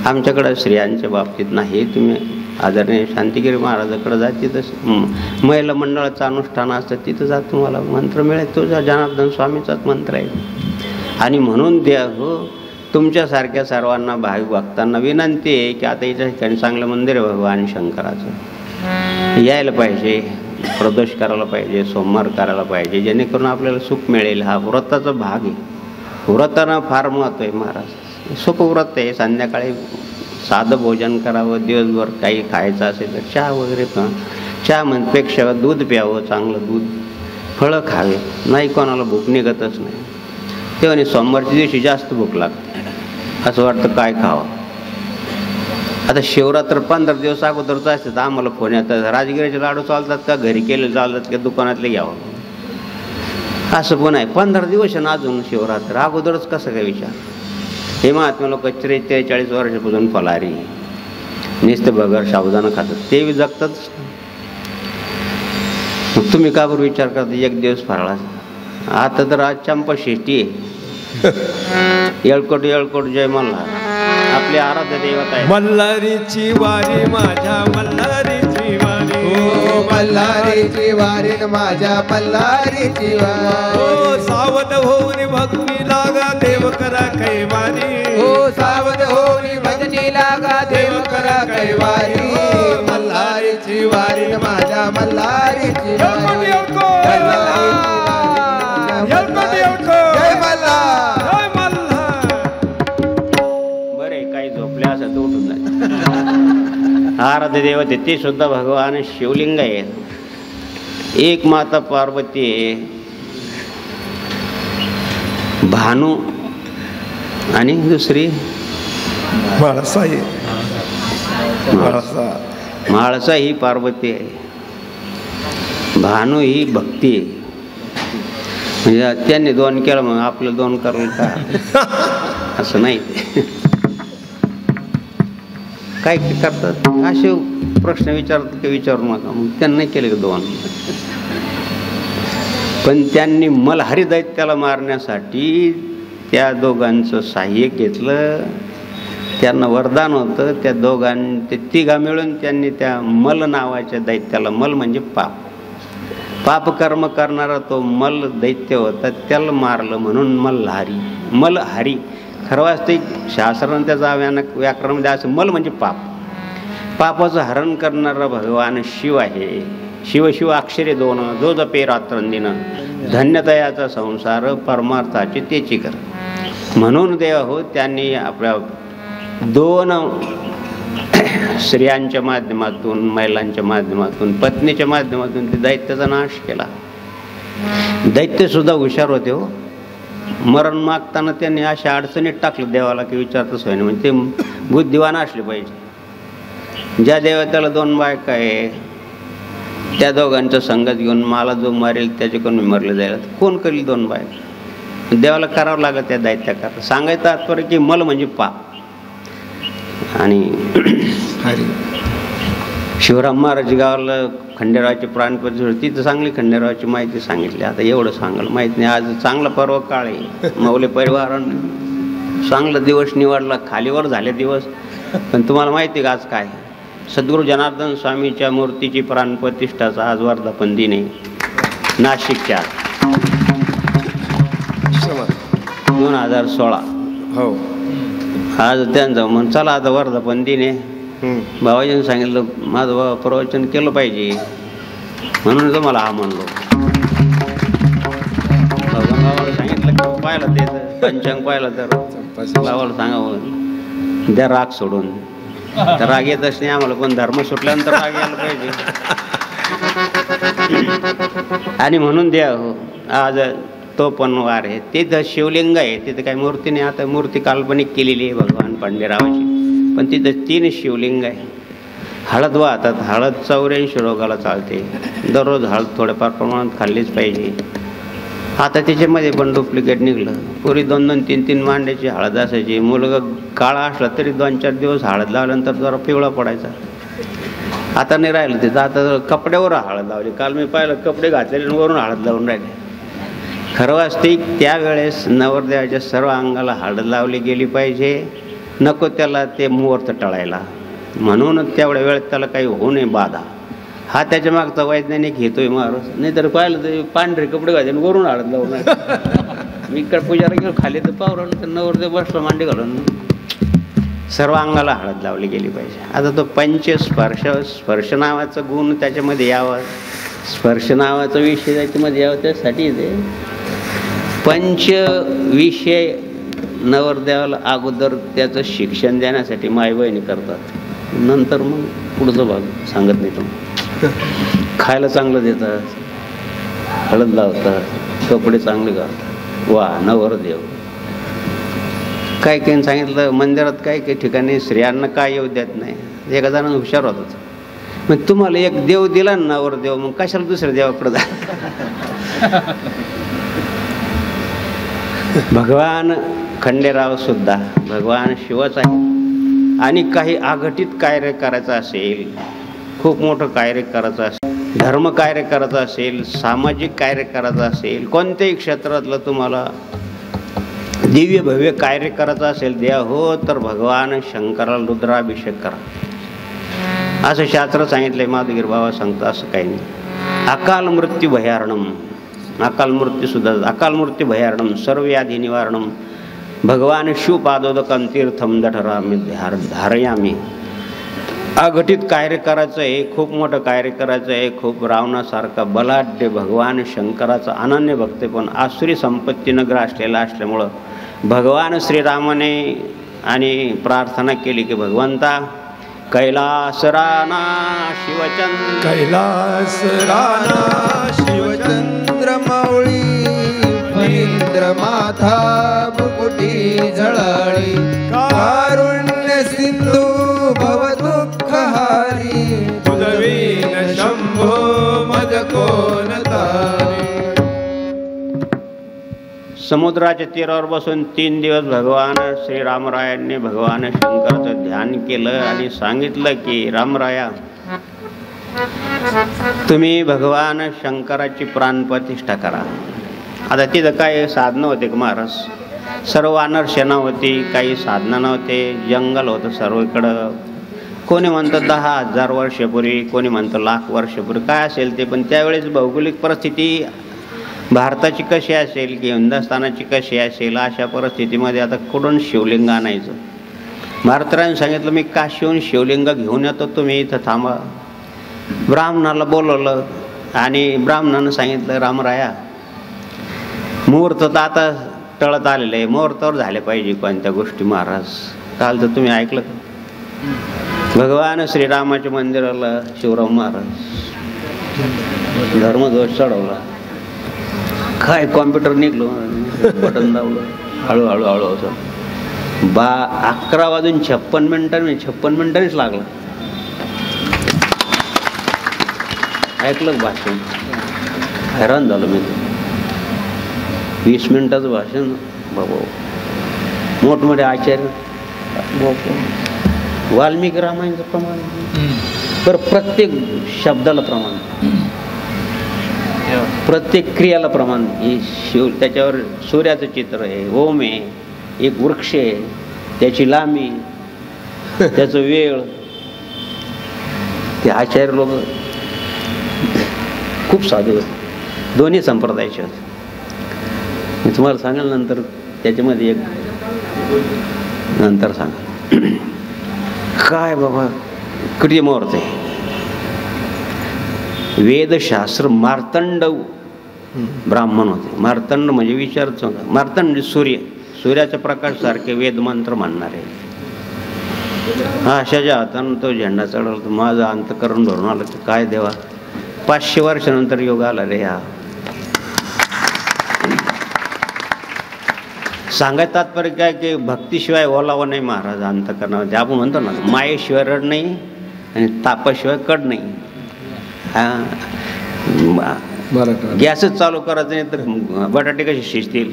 आमच्याकडं स्त्रियांच्या बाबतीत नाही. तुम्ही आदरणीय शांतिगिरी महाराजाकडे जा, तिथं महिला मंडळाचं अनुष्ठान असतं, तिथं जा, तुम्हाला मंत्र मिळेल. तुझा जनार्दन स्वामीचाच मंत्र आहे. आणि म्हणून द्या हो, तुमच्यासारख्या सर्वांना भाविक भक्तांना विनंती आहे की आता याच्या ठिकाणी चांगलं मंदिर आहे भगवान शंकराचं, यायला पाहिजे, प्रदोष करायला पाहिजे, सोमवार करायला पाहिजे, जेणेकरून आपल्याला सुख मिळेल. हा व्रताचा भाग आहे. व्रतानं फार महत्त्व आहे महाराज. सुखव्रत आहे. संध्याकाळी साधं भोजन करावं, दिवसभर काही खायचं असेल तर चहा वगैरे पण, चहा म्हणपेक्षा दूध प्यावं, चांगलं दूध, फळं खावे. नाही कोणाला भूक निघतच नाही तेव्हा सोमवारच्या दिवशी जास्त भूक लागते, असं वाटतं काय खावं. आता शिवरात्र 15 दिवस अगोदरच असते तर आम्हाला फोन येतात, राजगिराचे लाडू चालतात का, घरी केले चालतात का, दुकानातले घ्यावं, असं पण आहे. 15 दिवस ना अजून शिवरात्र अगोदरच कसं काय विचार. हे महात्मा लोक 43 वर्षापासून फलारी नुसतं बगर साबुदाणा खातात, ते बी जगतातच. मग तुम्ही का बरं विचार करता एक दिवस फराळाचा. आता तर आज चंपाषष्ठी आहे, येळकोट येळकोट जय मल्हार आपले आराध्य दैवत आहे. मल्हारीची वारी माझ्या मल्हारीची वारी, ओ मल्हारीची वारी न माझ्या मल्हारीची वारी. ओ सावध होऊन भक्ती लागा देव करा कैवारी, ओ सावध होऊन भजनी लागा देव करा कैवारी. मल्हारीची वारी न माझ्या मल्हारीची वारी. जय मल्हार. बरे काही झोपले असं तर उठून जाय. आराध्य देवत आहे ते सुद्धा भगवान शिवलिंग आहे. एक माता पार्वती आहे, भानू आणि दुसरी म्हाळसाई, म्हाळसा. म्हाळसा ही पार्वती आहे, भानू ही भक्ती आहे. म्हणजे त्यांनी दोन केलं मग आपलं दोन करून का असं नाही. काय करतात असे प्रश्न विचारतात की विचारू नका, मग त्यांनी नाही केले दोन. पण त्यांनी मल्हारी दैत्याला मारण्यासाठी त्या दोघांचं सहाय्य घेतलं. त्यांना वरदान होतं. त्या ते तिघा मिळून त्यांनी त्या मल नावाच्या दैत्याला, मल म्हणजे पापकर्म करणारा तो मल दैत्य होता, त्याला मारलं म्हणून मल्हारी. मलहारी खरं वास्तविक शास्त्रानं त्याचा व्याकरणामध्ये असं मल म्हणजे पापाचं हरण करणारा भगवान शिव आहे. शिव शिव अक्षरे दोन, जो जपे रात्रंदिन, धन्यतयाचा संसार परमार्थाची तेची कर. म्हणून देव हो त्यांनी आपल्या दोन स्त्रियांच्या माध्यमातून, महिलांच्या माध्यमातून, पत्नीच्या माध्यमातून ते दैत्याचा नाश केला. दैत्य सुद्धा हुशार होते हो. मरण मागताना त्यांनी अशा अडचणीत टाकलं देवाला की विचारतच होईना. म्हणजे ते बुद्धिवान असले पाहिजे. ज्या देवताला दोन बायका आहे त्या दोघांचा संगत घेऊन मला जो मारेल त्याच्याकडून मी मरले जाईल. कोण करेल दोन बायका? देवाला करावं लागत त्या दैत्याकरता. सांगायचं तात्पर्य की मल म्हणजे पाप. आणि शिवराम महाराज गावाला खंडेरावाची प्राणप्रतिष्ठा होती, तिथं चांगली खंडेरावाची माहिती सांगितली. आता एवढं सांगायला माहित नाही. आज चांगला पर्व काळ आहे. मौले परिवारानं चांगला दिवस निवडला, खालीवर झाले दिवस. पण तुम्हाला माहिती आहे का आज काय? सद्गुरू जनार्दन स्वामीच्या मूर्तीची प्राणप्रतिष्ठाचा आज वर्धापन दिन आहे नाशिकच्या 2016. हो आज त्यांचं म्हण चला आता वर्धापन दिन आहे. बाबाजीने सांगितलं माझं बाबा प्रवचन केलं पाहिजे म्हणून तुम्हाला हा म्हणलो. बाबाला सांगितलं की पाहिलं ते पंचांग पाहिलं तर बाबाला सांगावं द्या राग सोडून. तर राग येतच नाही आम्हाला, पण धर्म सुटल्यानंतर राग यायला पाहिजे. आणि म्हणून द्या हो आज तो पण वार आहे. तिथं शिवलिंग आहे, तिथं काही मूर्ती नाही. आता मूर्ती काल्पनिक केलेली आहे भगवान पांडेरावाची, पण तिथं 3 शिवलिंग आहे. हळद वाहतात. हळद 84 रोगाला चालते. दररोज हळद थोड्याफार प्रमाणात खाल्लीच पाहिजे. आता त्याच्यामध्ये पण डुप्लिकेट निघलं. पूर्वी 2-2, 3-3 मांड्याची हळद असायची. मुलगा काळा असला तरी 2-4 दिवस हळद लावल्यानंतर जरा पिवळा पडायचा. आता नाही राहिलं तिथं. आता कपड्यावर हळद लावली. काल मी पाहिलं कपडे घातलेले वरून हळद लावून राहिले. खरं वास्तविक त्यावेळेस नवरदेवाच्या सर्व अंगाला हळद लावली गेली पाहिजे. नको त्याला ते मुहूर्त टळायला. म्हणून तेवढ्या वेळेत त्याला काही होऊ नये बाधा. हा त्याच्या मागचा वैज्ञानिक घेतोय माणूस. नाही तर पाहिलं तर पांढरे कपडे घालून वरून हळद लावून. मी इकडे पूजाला गेलो खाली तर पावराला तर नवरदेव बसला मांडी घालून. सर्व अंगाला हळद लावली गेली पाहिजे. आता तो स्पर्श नावाचा गुण त्याच्यामध्ये यावा, स्पर्श नावाचा विषय त्याच्यामध्ये यावा, त्यासाठी ते पंच विषय नवरदेवाला अगोदर त्याचं शिक्षण देण्यासाठी माई बहिणी करतात. नंतर मग पुढचा भाग सांगत नाही. तो खायला चांगलं देतात, हळद लावतात, कपडे चांगले घालतात. वा नवरदेव. काय काही सांगितलं मंदिरात काय काही ठिकाणी स्त्रियांना काय येऊ देत नाही. एका जणांना हुशार होतात. मग तुम्हाला एक देव दिला ना नवरदेव, मग कशाला दुसऱ्या देवाकडे जा. भगवान खंडेराव सुद्धा भगवान शिवच आहे. आणि काही अघटित कार्य करायचं असेल, खूप मोठं कार्य करायचं असेल, धर्म कार्य करायचं असेल, सामाजिक कार्य करायचं असेल, कोणत्याही क्षेत्रातलं तुम्हाला दिव्य भव्य कार्य करायचं असेल द्या हो तर भगवान शंकराला रुद्राभिषेक करा असं शास्त्र सांगितलंय. माधुगिरी बाबा सांगतो असं काही नाही. अकाल मृत्यू भयारणम, अकाल मृत्यू सुद्धा अकाल मृत्यू भयारणम सर्वव्याधी निवारणम भगवान शिवपादोदकं तीर्थम दठरामी धारयामी. अघटित कार्य करायचं आहे, खूप मोठं कार्य करायचं आहे, खूप रावणासारखा बलाढ्य भगवान शंकराचा अनन्य भक्त पण आसुरी संपत्तीनं ग्रासलेला असल्यामुळं भगवान श्रीरामाने आणि प्रार्थना केली की भगवंता कैलास राणा शिवचंद्र, कैलास राणा शिवचंद्र माऊळी फणींद्र माथा मुकुटी झळाळी कारुण्य सिंधू भवदुःखहारी तुझवीन शंभो मज कोण तारी. समुद्राच्या तीरावर बसून 3 दिवस भगवान श्रीरामरायांनी भगवान शंकराचं ध्यान केलं आणि सांगितलं की रामराया तुम्ही भगवान शंकराची प्राणप्रतिष्ठा करा. आता तिथं काय साधनं होते का महाराज? सर्व वानर सेना होती, काही साधनं नव्हते, जंगल होतं सर्वीकडं. कोणी म्हणतं 10,000 वर्षापूर्वी, कोणी म्हणतं लाख वर्षापूर्वी, काय असेल ते. पण त्यावेळेस भौगोलिक परिस्थिती भारताची कशी असेल की हिंदुस्थानाची कशी असेल अशा परिस्थितीमध्ये आता कुठून शिवलिंग आणायचं? महाराजांनी सांगितलं मी काशीहून शिवलिंग घेऊन येतो, तुम्ही इथं थांबा. ब्राह्मणाला बोलवलं आणि ब्राह्मणानं सांगितलं रामराया मुहूर्त तर आता टळत आलेलं आहे, मुहूर्तावर झाले पाहिजे कोणत्या गोष्टी. महाराज काल तर तुम्ही ऐकलं का भगवान श्रीरामाच्या मंदिराला शिवराम महाराज धर्मध्वज चढवला, काय कॉम्प्युटर निघलो बटन दाबलं हळूहळू हळूहळू 11 वाजून 56 मिनिटांनीच लागलं. ऐकलं भाषण, हैराण झालो मी. 20 मिनिटाचं भाषण बाबा. मोठमोठे आचार्य वाल्मिकी रामायणाचं प्रमाण तर प्रत्येक शब्दाला प्रमाण, प्रत्येक क्रियाला प्रमाण. हे शिव त्याच्यावर सूर्याचं चित्र आहे, ओम आहे, एक वृक्ष आहे, त्याची लांबी, त्याचं वेळ. ते आचार्य लोक खूप साधे होते, दोन्ही संप्रदायाचे होते. मी तुम्हाला सांगाल नंतर, त्याच्यामध्ये एक नंतर सांगा काय बाबा क्रियमुहूर्त आहे. वेदशास्त्र मार्तंड ब्राह्मण होते. मार्तंड म्हणजे विचारच, मार्तंड म्हणजे सूर्याच्या प्रकाशासारखे वेदमंत्र म्हणणारे. हा अशाच्या हातानं तो झेंडा चढवला तर माझं अंतकरण धरून आलं की काय देवा 500 वर्षानंतर योग आला रे. हा सांगायचं तात्पर्य काय की भक्तीशिवाय ओलावा नाही महाराज अंतकरणामध्ये. आपण म्हणतो ना मायेशिवाय रड नाही आणि तापाशिवाय कड नाही. गॅसच चालू करायचं नाही तर बटाटे कसे शिजतील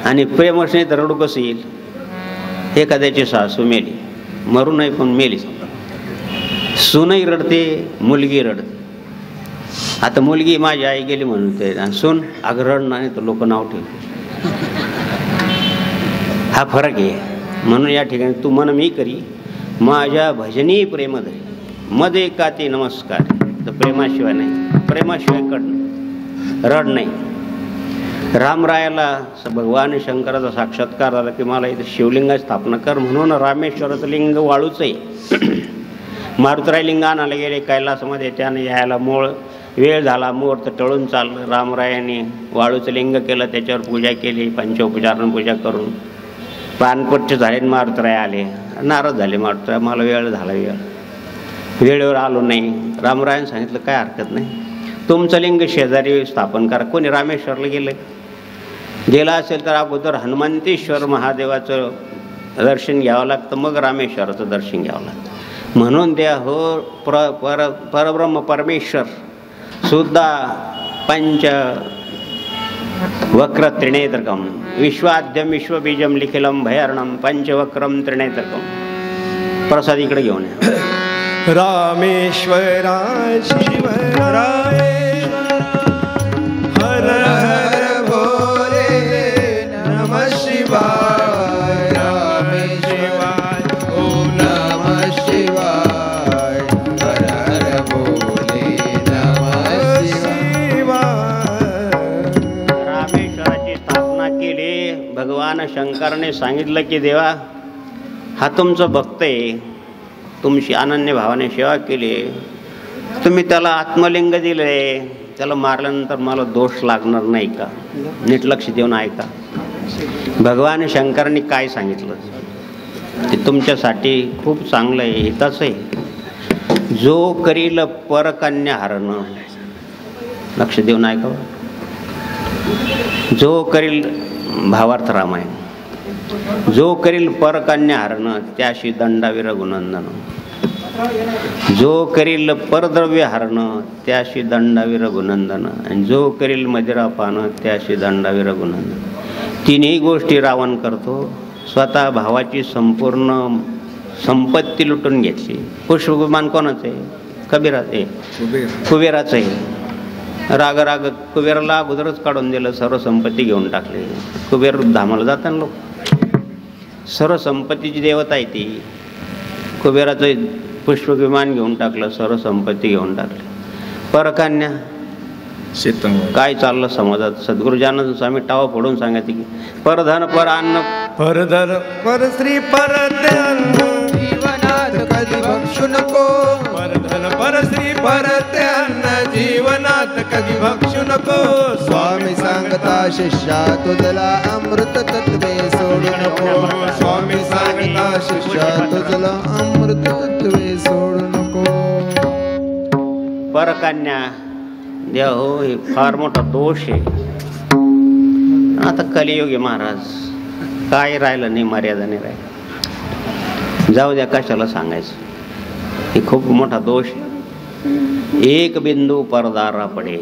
आणि प्रेमच नाही तर रडू कसं येईल. एखाद्याची सासू मेली, मरू नाही पण मेली, सूनही रडते, मुलगी रडते. आता मुलगी माझी आई गेली म्हणून ते, आणि सून अगं रडणार नाही तर लोक नाव ठेवतील. हा फरक आहे. म्हणून या ठिकाणी तू मन मी करी माझ्या भजनी प्रेम धरी मध्ये काती नमस्कार. तर प्रेमाशिवाय नाही, प्रेमाशिवाय कड नाही, रड नाही. रामरायाला भगवान शंकराचा साक्षात्कार झाला की मला इथं शिवलिंगाची स्थापना कर म्हणून रामेश्वराचं लिंग वाळूच आहे. मारुतराय लिंग आणायला गेले कैलासमध्ये, त्याने यायला मूळ वेळ झाला, मुहूर्त टळून चाललं. रामरायांनी वाळूचं लिंग केलं, त्याच्यावर पूजा केली, पंचोपचारानं पूजा करून पानपट्ट झाले. मारुतराय आले, नाराज झाले मारुतराय, मला वेळ झाला, वेळेवर आलो नाही. रामरायाने सांगितलं काय हरकत नाही, तुमचं लिंग शेजारी स्थापन करा. कोणी रामेश्वरला गेलं असेल तर अगोदर हनुमंतेश्वर महादेवाचं दर्शन घ्यावं लागतं, मग रामेश्वराचं दर्शन घ्यावं लागतं. म्हणून द्या हो परब्रह्म परमेश्वर सुद्धा पंच वक्र त्रिनेत्रकम विश्वाद्यम विश्वबीजम लिखिलम भयारणम पंचवक्रम त्रिनेत्रकम. प्रसाद इकडे घेऊन या. रामेश्वराय शिवराय हर हर भोले नमः शिवाय. शंकराने सांगितलं की देवा हा तुमचा भक्त आहे, तुमची अनन्य भावाने सेवा केली, तुम्ही त्याला आत्मलिंग दिले, त्याला मारल्यानंतर मला दोष लागणार नाही का? नीट लक्ष देऊन ऐका. भगवान शंकरांनी काय सांगितलं ते तुमच्यासाठी खूप चांगलं आहे, हिताचं आहे. जो करील परकन्या हरणं, लक्ष देऊन ऐका. जो करील, भावार्थ रामायण, जो करील परकन्या हरणं त्याशी दंडावीर गुणंदन, जो करील परद्रव्य हरणं त्याशी दंडावीर गुणंदन, आणि जो करील मदिरापान त्याशी दंडावीर गुणंदन. तिन्ही गोष्टी रावण करतो. स्वतः भावाची संपूर्ण संपत्ती लुटून घेतली. पुष्पविमान कोणाचं आहे? कबीराचं आहे, कुबेराचं आहे. राग राग कुबेराला अगोदरच काढून दिलं, सर्व संपत्ती घेऊन टाकली. कुबेर धामाला जाताना लोक, सर्व संपत्तीची देवता आहे ती. कुबेराचं पुष्पविमान घेऊन टाकलं, सर्व संपत्ती घेऊन टाकली. परकन्या काय चाललं समाजात? सद्गुरुजानंद स्वामी टावा फोडून सांगायचे की परधन पर अन्न, परधन पर श्री परत्यान्न, जीवनात कधी भक्षू नको. परधन पर श्री परत्यान्न, जीवनात कधी भक्षू नको. स्वामी सांगता शिष्या तुझला अमृत तत्वे सोडू नको. स्वामी सांगता शिष्या तुझला अमृत तत्वे सोडू नको. परकन्या देव हो, हे फार मोठा दोष आहे. आता कलियुगी महाराज काय राहिलं नाही, मर्यादा नाही राहिलं. जाऊ द्या, कशाला सांगायचं. हे खूप मोठा दोष आहे. एक बिंदू परदारा पडे,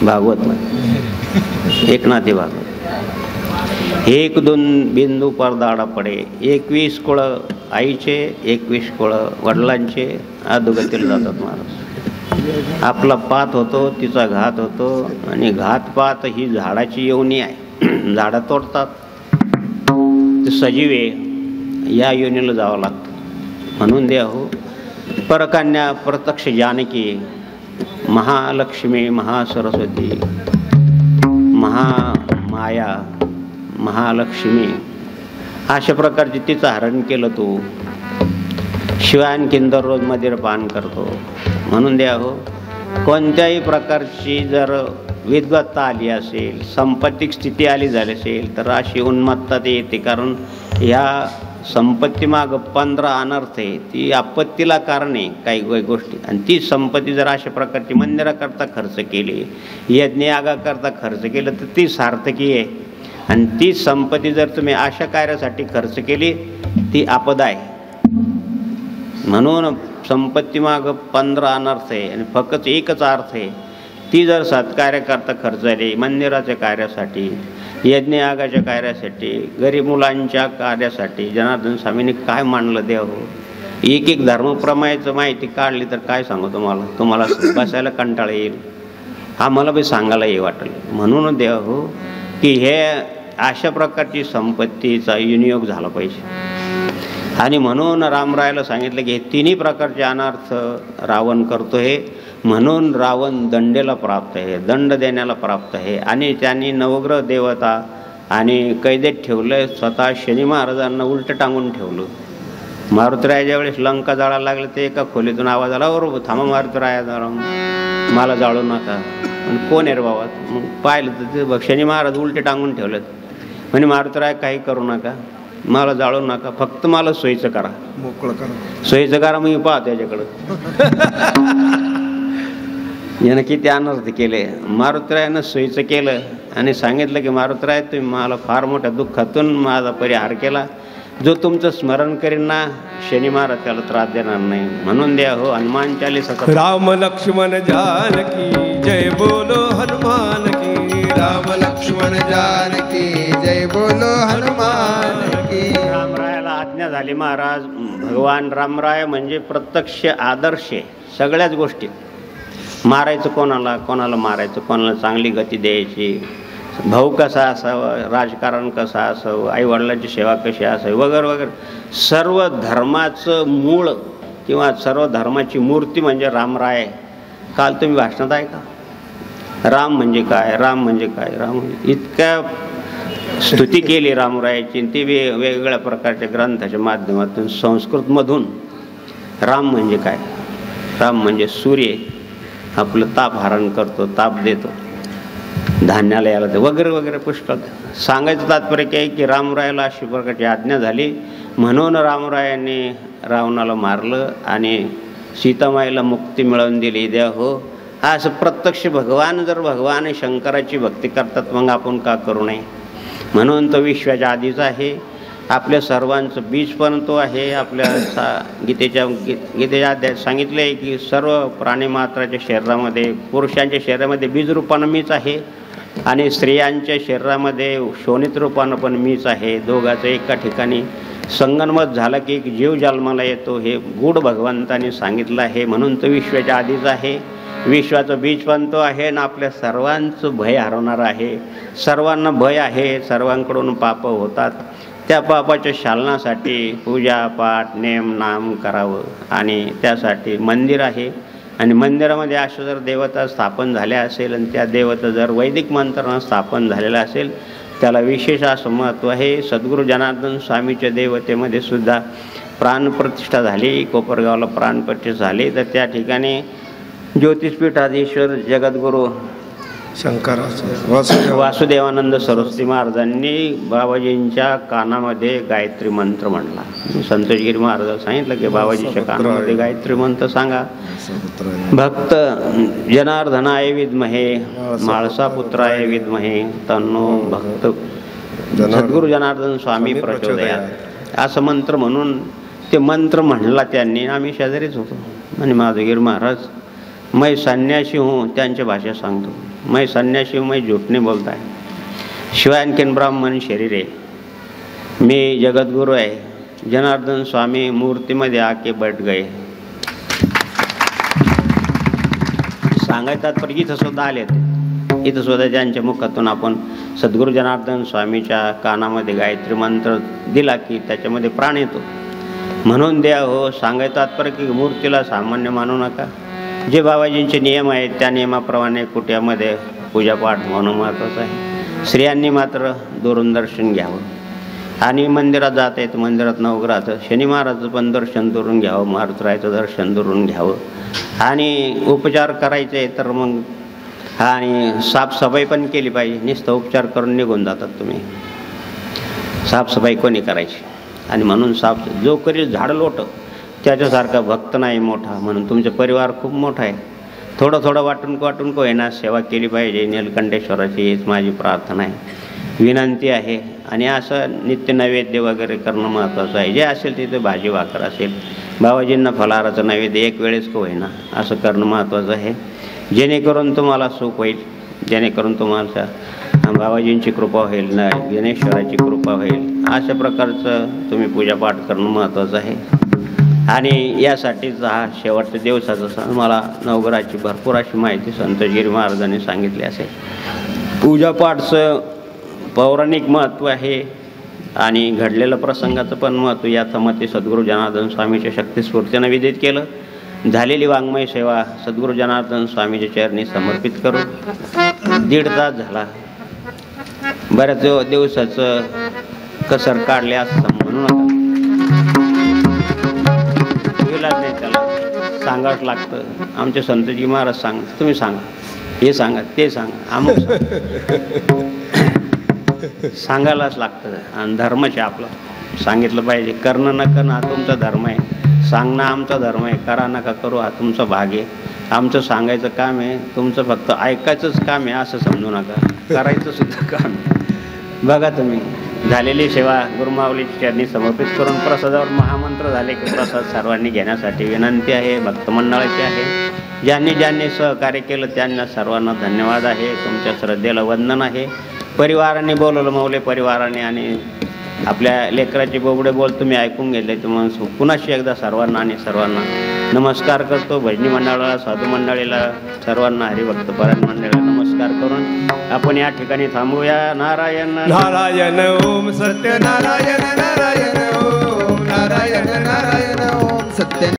भागवत मध्ये एकनाथी भागवत. एक दोन बिंदू परदारा पडे. 21 कुळ आईचे, 21 कुळ वडिलांचे अधोगतीला जातात महाराज. आपला पात होतो, तिचा घात होतो, आणि घातपात ही झाडाची योनी आहे. झाडं तोडतात, ते सजीव आहे, या योनीला जावं लागतं. म्हणून द्या हो, परकन्या प्रत्यक्ष जानकी, महालक्ष्मी, महासरस्वती, महामाया, महालक्ष्मी अशा प्रकारचे तिचं हरण केलं तू. शिवाय आणखीन दररोज मदिरपान करतो. म्हणून द्या हो, कोणत्याही प्रकारची जर विद्वत्ता आली असेल, संपत्तिक स्थिती आली झाली असेल, तर अशी उन्मत्ता ते येते. कारण ह्या संपत्तीमागं 15 अनर्थ आहे. ती आपत्तीला कारण आहे काही गोष्टी. आणि ती संपत्ती जर अशा प्रकारची मंदिराकरता खर्च केली, यज्ञयागाकरता खर्च केलं, तर ती सार्थकी आहे. आणि ती संपत्ती जर तुम्ही अशा कार्यासाठी खर्च केली, ती आपदा आहे. म्हणून संपत्तीमागं 15 अनर्थ आहे आणि फक्त एकच अर्थ आहे. ती जर सत्कार्याकरता खर्च झाली, मंदिराच्या कार्यासाठी, यज्ञयागाच्या कार्यासाठी, गरीब मुलांच्या कार्यासाठी, जनार्दन स्वामींनी काय मांडलं देव हो. एक धर्मप्रमाणाचं माहिती काढली तर काय सांगू तुम्हाला बसायला कंटाळा येईल. हा मला बी सांगायला हे वाटेल. म्हणून देव हो की हे अशा प्रकारची संपत्तीचा विनियोग झाला पाहिजे. आणि म्हणून रामरायाला सांगितलं की हे तिन्ही प्रकारचे अनर्थ रावण करतो आहे. म्हणून रावण दंडेला प्राप्त आहे, दंड देण्याला प्राप्त आहे. आणि त्यांनी नवग्रह देवता आणि कैदेत ठेवलं. स्वतः शनी महाराजांना उलटं टांगून ठेवलं. मारुतीरायाच्या वेळेस लंका जाळायला लागलं, ते एका खोलीतून आवाज आला, बरोबर थांबा मारुतीराया, जरा मला जाळू नका. पण कोण आहे रे बाबा? मग पाहिलं तर ते शनी महाराज उलटे टांगून ठेवलेत. म्हणजे मारुतीराया काही करू नका, मला जाळू नका, फक्त मला सोयीचं करा, मोकळं करा, सोयीचं करा. मग पाहा त्याच्याकडं यानं किती अनर्थ केले. मारुतीरायानं सोयीचं केलं आणि सांगितलं की मारुतीराय, तुम्ही मला फार मोठ्या दुःखातून माझा परिहार केला. जो तुमचं स्मरण करीन ना, शनी महाराज त्याला त्रास देणार नाही. म्हणून द्या हो, हनुमान चालीसा. राम लक्ष्मण जानकी जय बोलो हनुमान की. राम लक्ष्मण जानकी जय बोलो हनुमान की. रामरायाला आज्ञा झाली महाराज. भगवान रामराय म्हणजे प्रत्यक्ष आदर्श आहे सगळ्याच गोष्टी. मारायचं कोणाला, कोणाला मारायचं, कोणाला चांगली गती द्यायची, भाऊ कसा असावं, राजकारण कसं असावं, आईवडिलांची सेवा कशी असावी, वगैरे वगैरे. सर्व धर्माचं मूळ किंवा सर्व धर्माची मूर्ती म्हणजे रामराय. काल तुम्ही भाषणात ऐका, राम म्हणजे काय, राम म्हणजे काय, राम म्हणजे इतक्या स्तुती केली रामरायाची. ती वेगवेगळ्या प्रकारच्या ग्रंथाच्या माध्यमातून संस्कृतमधून राम म्हणजे काय, राम म्हणजे सूर्य, आपलं ताप हरण करतो, ताप देतो, धान्याला याला ते वगैरे वगैरे पुष्कळ. सांगायचं तात्पर्य काय की रामरायाला अशी प्रकारची आज्ञा झाली म्हणून रामरायांनी रावणाला मारलं आणि सीतामाईला मुक्ती मिळवून दिली. द्या हो, असं प्रत्यक्ष भगवान जर भगवान शंकराची भक्ती करतात मग आपण का करू नये. म्हणून तो विश्वाच्या आधीच आहे, आपल्या सर्वांचं बीज पण तो आहे. आपल्या गीतेच्या अध्यायात सांगितलं आहे की सर्व प्राणीमात्राच्या शरीरामध्ये, पुरुषांच्या शरीरामध्ये बीज रूपानं मीच आहे आणि स्त्रियांच्या शरीरामध्ये शोणित रूपानं पण मीच आहे. दोघांचं एका ठिकाणी संगनमत झालं की एक जीव जन्माला येतो, हे गूढ भगवंताने सांगितलं आहे. म्हणून तो विश्वाच्या आधीच आहे, विश्वाचं बीज पण तो आहे आणि आपल्या सर्वांचं भय हरवणार आहे. सर्वांना भय आहे, सर्वांकडून पाप होतात, त्या पापाच्या शालनासाठी पूजा पाठ नेम नाम करावं आणि त्यासाठी मंदिर आहे. आणि मंदिरामध्ये अशा जर देवता स्थापन झाल्या असेल आणि त्या देवता जर वैदिक मंत्रानं स्थापन झालेला असेल त्याला विशेष असं महत्त्व आहे. सद्गुरू जनार्दन स्वामीच्या देवतेमध्ये सुद्धा प्राणप्रतिष्ठा झाली, कोपरगावला प्राणप्रतिष्ठा झाली, तर त्या ठिकाणी ज्योतिषपीठाधीश्वर जगद्गुरू वासुदेवानंद सरस्वती महाराजांनी बाबाजींच्या कानामध्ये गायत्री मंत्र म्हणला. संतोषगिरी महाराज सांगितलं की बाबाजीच्या कानामध्ये गायत्री मंत्र सांगा. भक्त जनार्दनाय विद्महे म्हाळसा पुत्राय विद्महे तन्नो भक्त सद्गुरू जनार्दन स्वामी प्रचोदयात असं मंत्र म्हणून ते मंत्र म्हणला त्यांनी. आम्ही शेजारीच होतो आणि माधवगिरी महाराज मैं संन्यासी हूँ त्यांच्या भाषेत सांगतो. मैं संन्यासी हूँ, मैं झूठ नहीं बोलता है. शिवाय आणखीन ब्राह्मण शरीर आहे, मी जगद्गुरु आहे. जनार्दन स्वामी मूर्तीमध्ये आके बैठ गए. सांगायचं तर इथं सुद्धा आले, इथं सुद्धा त्यांच्या मुखातून आपण सद्गुरू जनार्दन स्वामीच्या कानामध्ये गायत्री मंत्र दिला की त्याच्यामध्ये प्राण येतो. म्हणून द्या हो, सांगायचं तात्पर्य की मूर्तीला सामान्य मानू नका. जे बाबाजींचे नियम आहेत त्या नियमाप्रमाणे कुट्यामध्ये पूजापाठ होणं महत्त्वाचं आहे. स्त्रियांनी मात्र दुरून दर्शन घ्यावं आणि मंदिरात जाता येतं, मंदिरात नवग्रहाचं शनी महाराजचं पण दर्शन दुरून घ्यावं, मारुतीरायाचं दर्शन दुरून घ्यावं आणि उपचार करायचे तर मग आणि साफसफाई पण केली पाहिजे. नुसतं उपचार करून निघून जातात तुम्ही, साफसफाई कोणी करायची. आणि म्हणून जो करील झाड लोट त्याच्यासारखा भक्त नाही मोठा. म्हणून तुमचा परिवार खूप मोठा आहे, थोडं थोडं वाटून को येणार सेवा केली पाहिजे. नीलकंठेश्वराची हीच माझी प्रार्थना आहे, विनंती आहे. आणि असं नित्य नैवेद्य वगैरे करणं महत्त्वाचं आहे. जे असेल तिथे भाजी भाकर असेल, बाबाजींना फलाहाराचं नैवेद्य एक वेळेस का होईना असं करणं महत्त्वाचं आहे, जेणेकरून तुम्हाला सुख होईल, जेणेकरून तुम्हाला बाबाजींची कृपा होईल, ना ज्ञानेश्वराची कृपा होईल. अशा प्रकारचं तुम्ही पूजापाठ करणं महत्त्वाचं आहे. आणि यासाठीच हा शेवटच्या दिवसाचा सण. मला नवग्रहाची भरपूर अशी माहिती संतोषगिरी महाराजांनी सांगितली असेल. पूजापाठचं पौराणिक महत्त्व आहे आणि घडलेलं प्रसंगाचं पण महत्त्व याथमते सद्गुरू जनार्दन स्वामीच्या शक्तिस्फूर्तीनं विदित केलं. झालेली वाङ्मय सेवा सद्गुरू जनार्दन स्वामीच्या चरणी समर्पित करून 1.5 तास झाला. बऱ्याच दिवसाचं कसर काढले असं म्हणू नका, नाही त्याला सांगावंच लागतं. आमचे संतजी महाराज सांग, तुम्ही सांगा, हे सांगा ते सांगा, आम्ही सांगायलाच लागतं. आणि धर्मच आपलं सांगितलं पाहिजे. करणं न करणं हा तुमचा धर्म आहे, सांगणं आमचा धर्म आहे. करा नका करू हा तुमचा भाग आहे. आमचं सांगायचं काम आहे, तुमचं फक्त ऐकायचंच काम आहे असं समजू नका, करायचं सुद्धा काम आहे. बघा तुम्ही झालेली सेवा गुरुमाऊलीच्या चरणी समर्पित करून प्रसादावर महामंत्र झाले की प्रसाद सर्वांनी घेण्यासाठी विनंती आहे. भक्तमंडळाची आहे. ज्यांनी सहकार्य केलं त्यांना सर्वांना धन्यवाद आहे. तुमच्या श्रद्धेला वंदन आहे. परिवाराने बोलवलं, मौले परिवाराने आणि आपल्या लेकराचे बोबडे बोल तुम्ही ऐकून घेतले. तुम्हाला पुन्हाशी एकदा सर्वांना नमस्कार करतो. भजनी मंडळाला, साधू मंडळीला, सर्वांना हरिभक्तपरायण मंडळाला नमस्कार करून आपण या ठिकाणी थांबूया. नारायण नारायण ओम सत्य नारायण नारायण ओम नारायण नारायण ओम सत्य.